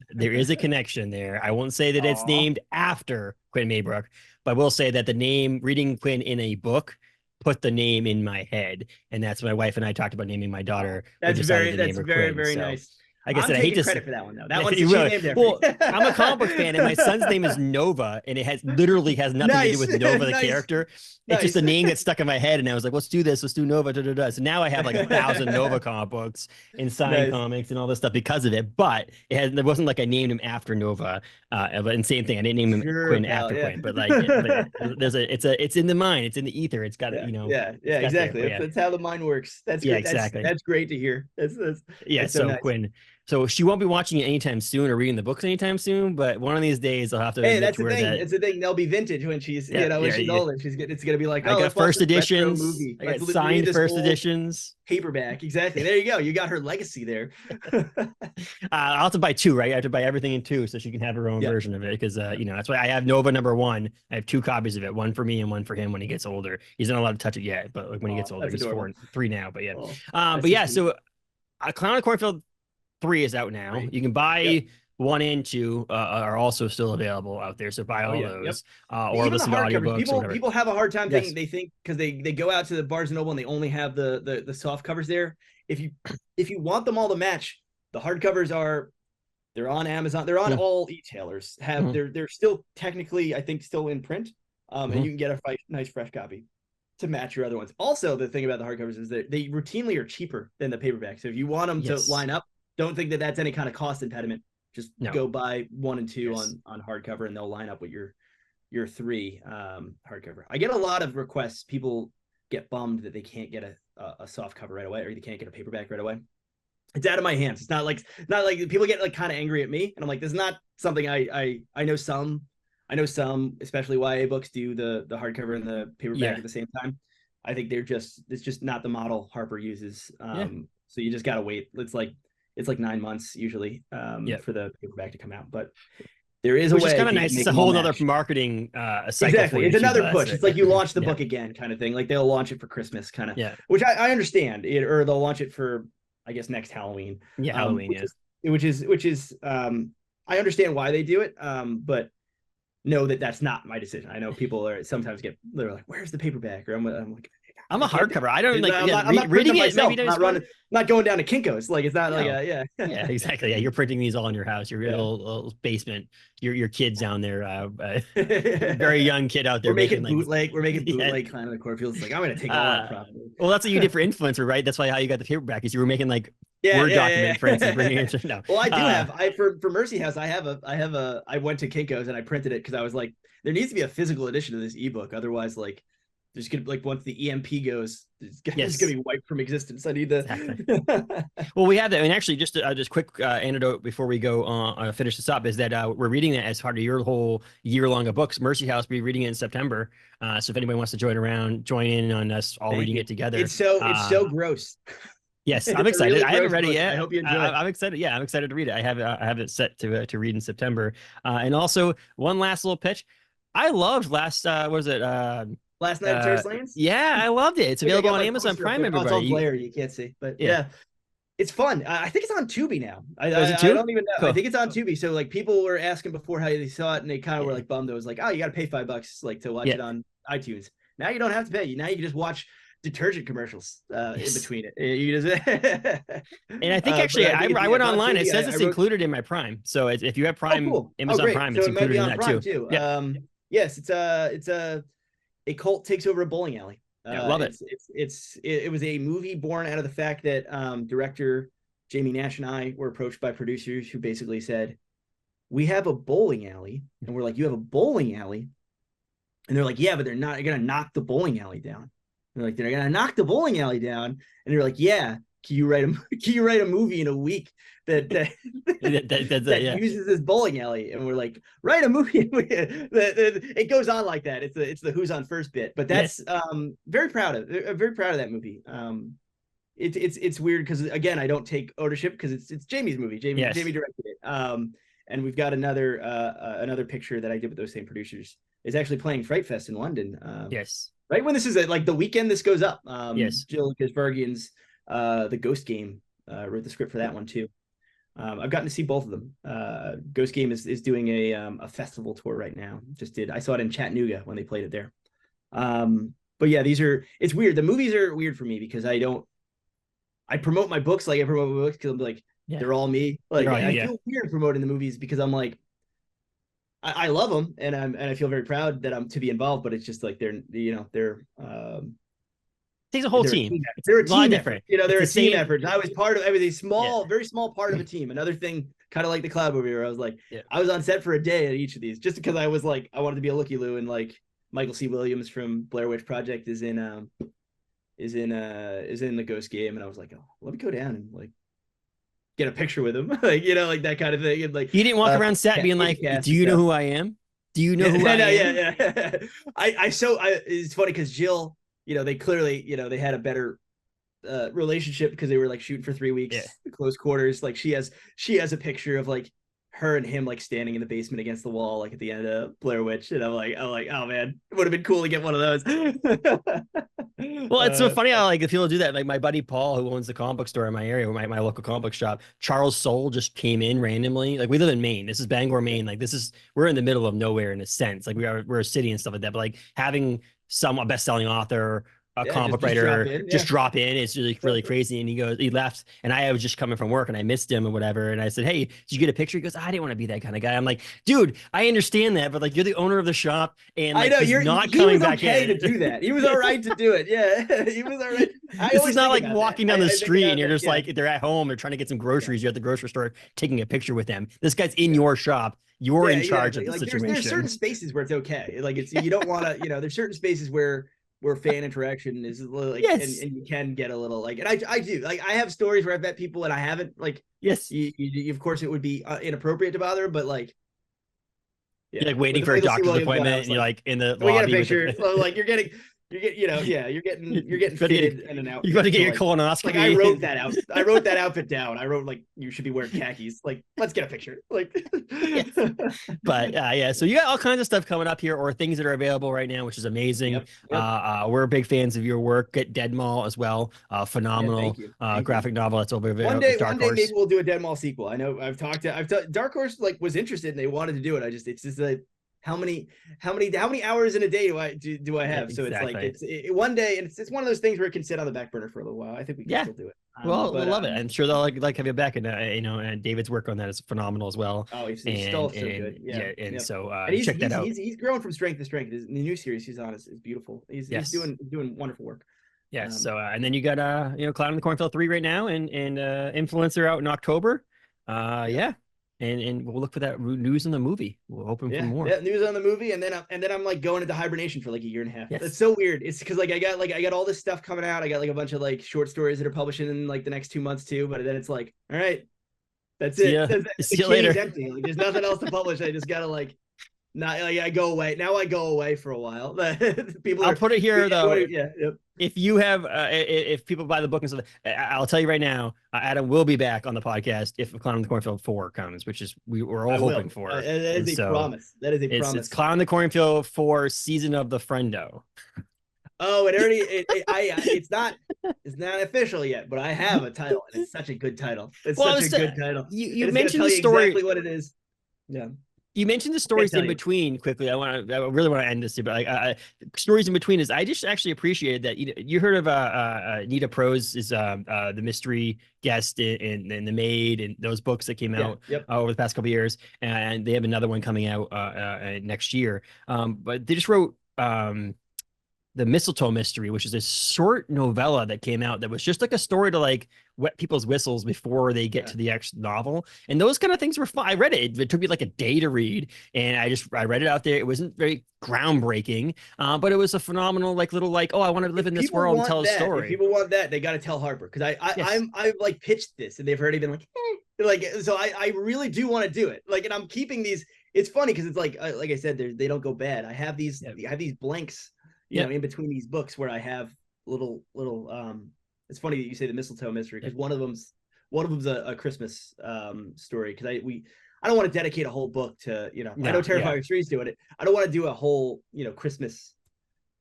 a connection there. I won't say that it's named after Quinn Maybrook, but I will say that the name reading Quinn in a book put the name in my head, and that's my wife and I talked about naming my daughter. That's very nice. Like I said, I hate to credit for that one though. That one's named after. Well, I'm a comic book fan, and my son's name is Nova, and it literally has nothing to do with Nova the character. It's just a name that stuck in my head, and I was like, "Let's do this. Let's do Nova." Da, da, da. So now I have like 1,000 Nova comic books and signed comics and all this stuff because of it. But it wasn't like I named him after Nova. And same thing, I didn't name him Quinn after Quinn. But like, it's in the mind. It's in the ether. It's got exactly. That's how the mind works. That's great. Exactly. That's great to hear. So nice. Quinn. So she won't be watching it anytime soon or reading the books anytime soon, but one of these days I'll have to. Hey, that's the thing. It's the thing. They'll be vintage when she's, when she's older. It's gonna be like, I got first editions. I got signed first editions. Paperback. Exactly. There you go. You got her legacy there. I'll have to buy 2, right? I have to buy everything in 2 so she can have her own version of it because that's why I have Nova #1. I have 2 copies of it, one for me and one for him when he gets older. He's not allowed to touch it yet, but like when he gets older, he's 3 now. But so Clown on the Cornfield 3 is out now. Right. You can buy 1 and 2 are also still available out there. So buy all those or listen to audiobooks. People have a hard time thinking they think because they go out to the Barnes and Noble and they only have the soft covers there. If you want them all to match, the hardcovers they're on Amazon. They're on all e-tailers. They're still technically I think still in print. And you can get a nice fresh copy to match your other ones. Also, the thing about the hardcovers is that they routinely are cheaper than the paperback. So if you want them to line up, don't think that that's any kind of cost impediment. Just go buy 1 and 2 on hardcover, and they'll line up with your 3 hardcover. I get a lot of requests. People get bummed that they can't get a soft cover right away, or they can't get a paperback right away. It's out of my hands. It's not like people get like kind of angry at me, and I'm like, this is not something I know some, especially YA books do the hardcover and the paperback at the same time. I think it's just not the model Harper uses. So you just gotta wait. It's like 9 months usually for the paperback to come out, but there is a way. Which is kind of nice. It's a whole other marketing cycle. Exactly. It's another push. It's like you launch the book again kind of thing. Like they'll launch it for Christmas kind of, which I understand it, or they'll launch it for I guess next Halloween. Yeah, Halloween, Which is I understand why they do it, but know that that's not my decision. I know people are sometimes they're like, "Where's the paperback?" Or I'm like, I'm a hardcover. I don't like I'm not reading it. Myself. Maybe not going down to Kinko's. Like it's not no. like yeah. Yeah, exactly. Yeah, you're printing these all in your house, your little basement. Your kids down there, very young kid out there. We're making like, bootleg. We're making bootleg Clown in the Cornfield. It's like I'm gonna take all that profit. Well, that's what you did for influencer, right? That's why how you got the paperback is you were making like Word document prints and bringing it. No. Well, I do have. For Mercy House, I went to Kinko's and I printed it because I was like, there needs to be a physical edition of this ebook. Otherwise, like, there's gonna like once the EMP goes, it's gonna be wiped from existence. I need the. Exactly. Well, we have that, and actually, just quick anecdote before we go finish this up is that we're reading that as part of your whole year long of books. Mercy House, we'll be reading it in September. So if anybody wants to join in on us all reading it together, it's so gross. Yes, I'm excited. Really I haven't read it yet. I hope you enjoy it. I'm excited. Yeah, I'm excited to read it. I have it set to read in September. And also one last little pitch. I loved last was it Last Night at Terrace Lanes? Yeah, I loved it. It's available on Amazon Prime. Everybody, it's all glare, you can't see, but yeah. It's fun. I think it's on Tubi now. I don't even know. Cool. I think it's on Tubi. So like people were asking before how they saw it, and they kind of were like bummed. It was like, oh, you got to pay $5 like to watch it on iTunes. Now you don't have to pay. Now you can just watch detergent commercials in between it. You just and I think actually I went online. It says it's included in my Prime. So if you have Prime, Amazon Prime, it's included in that Prime too. Yeah. Yes, it's a cult takes over a bowling alley. I love it. It was a movie born out of the fact that director Jamie Nash and I were approached by producers who basically said, we have a bowling alley. And we're like, you have a bowling alley? And they're like, yeah, but they're not going to knock the bowling alley down. And they're like, they're going to knock the bowling alley down. And they're like, yeah, can you write a movie in a week that uses this bowling alley? And we're like, write a movie. It goes on like that. It's the who's on first bit, but that's very proud of that movie. It's weird because again, I don't take ownership because it's Jamie's movie. Jamie directed it. And we've got another picture that I did with those same producers is actually playing Fright Fest in London. Right when this is like the weekend this goes up. Jill Kasbergian's The Ghost Game wrote the script for that one too. I've gotten to see both of them. Ghost Game is doing a festival tour right now. I saw it in Chattanooga when they played it there. But yeah, it's weird. The movies are weird for me because I promote my books like I promote my books because I'm like they're all me. Like I feel weird promoting the movies because I'm like I love them and I feel very proud that I'm to be involved, but it's just like they're takes a whole team. They're a team effort. They're a team effort. I was part of a very small part of a team. Another thing, kind of like the Cloud movie, where I was like, I was on set for a day at each of these, just because I was like, I wanted to be a looky-loo, and like Michael C. Williams from Blair Witch Project is in the Ghost Game, and I was like, oh, let me go down and like get a picture with him, like that kind of thing, and like you didn't walk around set being like, do you know who I am? Do you know who I am? Yeah. It's funny because Jill. They clearly, they had a better relationship because they were like shooting for 3 weeks, close quarters. Like she has a picture of like her and him like standing in the basement against the wall, like at the end of Blair Witch. And I'm like, oh man, it would have been cool to get one of those. Well, it's so funny how like if people do that. Like my buddy Paul, who owns the comic book store in my area, my local comic book shop, Charles Soule just came in randomly. Like we live in Maine. This is Bangor, Maine. Like we're in the middle of nowhere in a sense. Like we're a city and stuff like that. But like having a best-selling author, a comic book writer, just drop in. It's really crazy. And he left, and I was just coming from work, and I missed him or whatever. And I said, "Hey, did you get a picture?" He goes, "I didn't want to be that kind of guy." I'm like, "Dude, I understand that, but like you're the owner of the shop, and like, I know you're not coming back in to do that. He was all right to do it. Yeah, he was all right. This is not like walking down the street and you're just like they're at home, they're trying to get some groceries. You're at the grocery store taking a picture with them. This guy's in your shop. You're in charge of the situation. There's certain spaces where it's okay. Like you don't want to. There's certain spaces where fan interaction is a little like, and you can get a little like, and I do like, I have stories where I've met people and I haven't like, you of course it would be inappropriate to bother, but like, you're like waiting for a doctor's appointment and you're like in the lobby. We get a picture. So like you're getting, you're getting fitted in an outfit. You got to get your like, colonoscopy. like I wrote that out. I wrote that outfit down. I wrote like you should be wearing khakis. Like let's get a picture. Like, Yes. But yeah, so you got all kinds of stuff coming up here, or things that are available right now, which is amazing. Yep. We're big fans of your work. Get Dead Mall as well. Phenomenal graphic novel that's over there. One day maybe we'll do a Dead Mall sequel. I know I've talked Dark Horse like was interested and they wanted to do it. It's just like how many hours in a day do I have? So exactly. It's like one day, and it's one of those things where it can sit on the back burner for a little while. I think we can still do it. Well, I love it. I'm sure they'll like have you back, and and David's work on that is phenomenal as well. Oh, he's still so good. So check that out. He's grown from strength to strength. The new series he's on is beautiful. He's doing wonderful work. Yes. So and then you got Clown in the Cornfield 3 right now, and Influencer out in October. And we'll look for that news in the movie. We'll open for more. Yeah, news on the movie, and then I'm like going into hibernation for like a year and a half. Yes. That's so weird. It's because I got all this stuff coming out. I got like a bunch of like short stories that are publishing in like the next 2 months too. But then it's like, all right, that's it. See you later. Empty. Like, there's nothing else to publish. I just gotta like. Not like I go away. Now I go away for a while. I'll put it here though. If you have, if people buy the book and stuff, I'll tell you right now, Adam will be back on the podcast if Clown in the Cornfield 4 comes, which is we're all hoping for. That is a promise. That is a promise. It's Clown in the Cornfield 4 Season of the Frendo. Oh, it already. It's not official yet, but I have a title, and it's such a good title. It's such a good title. You mentioned the story. Exactly what it is. Yeah. You mentioned the stories in between quickly. I really want to end this, but stories in between is I just actually appreciated that you heard of Nita Prose is the mystery guest in The Maid and those books that came out over the past couple of years, and they have another one coming out next year. But they just wrote The Mistletoe Mystery, which is a short novella that came out that was just like a story to like wet people's whistles before they get to the actual novel. And those kind of things were fun. I read it. It took me like a day to read, and I read it out there. It wasn't very groundbreaking, but it was a phenomenal I want to live in this world and tell a story. If people want that, they got to tell Harper, because I've like pitched this and they've already been like, so I really do want to do it. Like, and I'm keeping these. It's funny because it's like I said, they don't go bad. I have these blanks. In between these books where I have little it's funny that you say The Mistletoe Mystery, because one of them's a Christmas story, because I don't want to dedicate a whole book to I know Terrifying Trees doing it. I don't want to do a whole Christmas.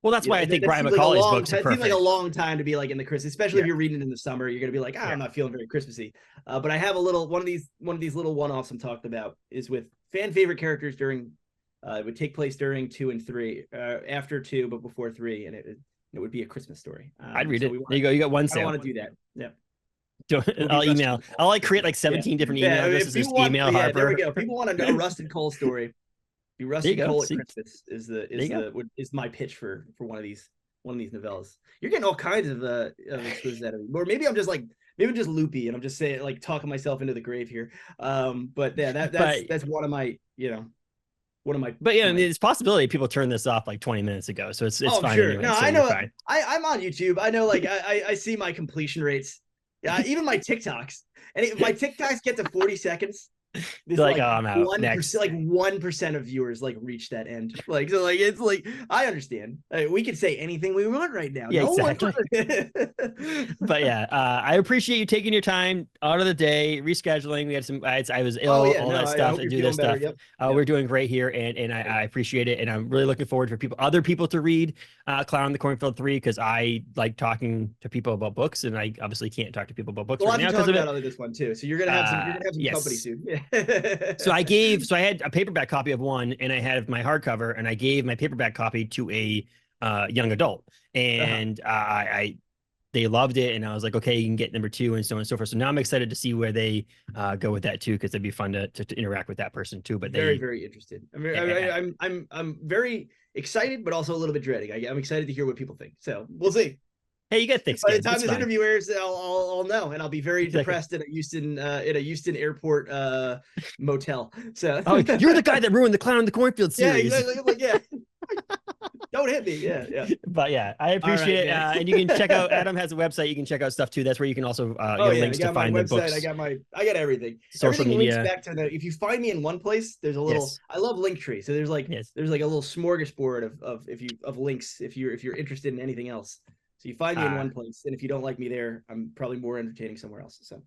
Well, that's why I think Brian McCauley's books are perfect. It seems like a long time to be like in the Christmas, especially if you're reading in the summer. You're gonna be like, I'm not feeling very Christmassy. But I have one of these little one-offs I'm talking about is with fan favorite characters during. It would take place during 2 and 3, after 2 but before 3, and it would be a Christmas story. I'd read it. There you go. You got one sale. I want to do that. Yeah. I'll email. I'll like create like 17 different email addresses. Just email Harper. There we go. People want a Rusted Coal story. Be Rusted Coal at Christmas is my pitch for one of these novellas. You're getting all kinds of exclusives out of me. Or maybe I'm just loopy and I'm just saying, like, talking myself into the grave here. But yeah, that's one of my But it's possibility people turned this off like 20 minutes ago, so it's fine. Sure. Anyway, no, so I know. I'm on YouTube. I know, like I see my completion rates. Yeah, even my TikToks. And if my TikToks get to 40 seconds, it's like, oh, I'm out. 1%, like 1% of viewers like reach that end. Like, so like it's like, I understand. We could say anything we want right now. Yeah, exactly. But yeah, I appreciate you taking your time out of the day, rescheduling. We had some, I was ill, all that stuff, and do this stuff. Yep. We're doing great here, and I appreciate it. And I'm really looking forward for other people to read Clown in the Cornfield 3, because I like talking to people about books, and I obviously can't talk to people about books right now because of it. About this one too. So you're gonna have some company soon. Yeah. So I had a paperback copy of one, and I had my hardcover, and I gave my paperback copy to a young adult, and they loved it, and I was like, okay, you can get number 2, and so on and so forth. So now I'm excited to see where they go with that too, because it'd be fun to interact with that person too. But very, very interested. I'm very excited, but also a little bit dreading. I'm excited to hear what people think. So we'll see. Hey, you get thick skin. By the time this interview airs, I'll know, and I'll be very depressed in a Houston airport motel. So you're the guy that ruined the Clown in the Cornfield series. Yeah, exactly. Like, yeah. don't hit me. Yeah, yeah. But yeah, I appreciate it. man. And you can check out, Adam has a website. You can check out stuff too. That's where you can also get links to find the books. I got everything. Social Everything media. links back to if you find me in one place, there's a little, I love Linktree. So there's like, there's like a little smorgasbord of links if you're interested in anything else. So you find me in one place, and if you don't like me there, I'm probably more entertaining somewhere else. So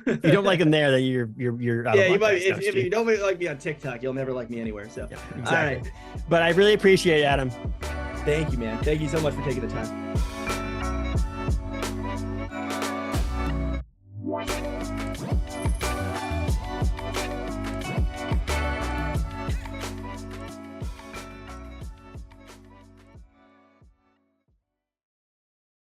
if you don't like them there, then you're out you might. If you don't like me on TikTok, you'll never like me anywhere. So exactly. All right, but I really appreciate it, Adam. Thank you, man. Thank you so much for taking the time.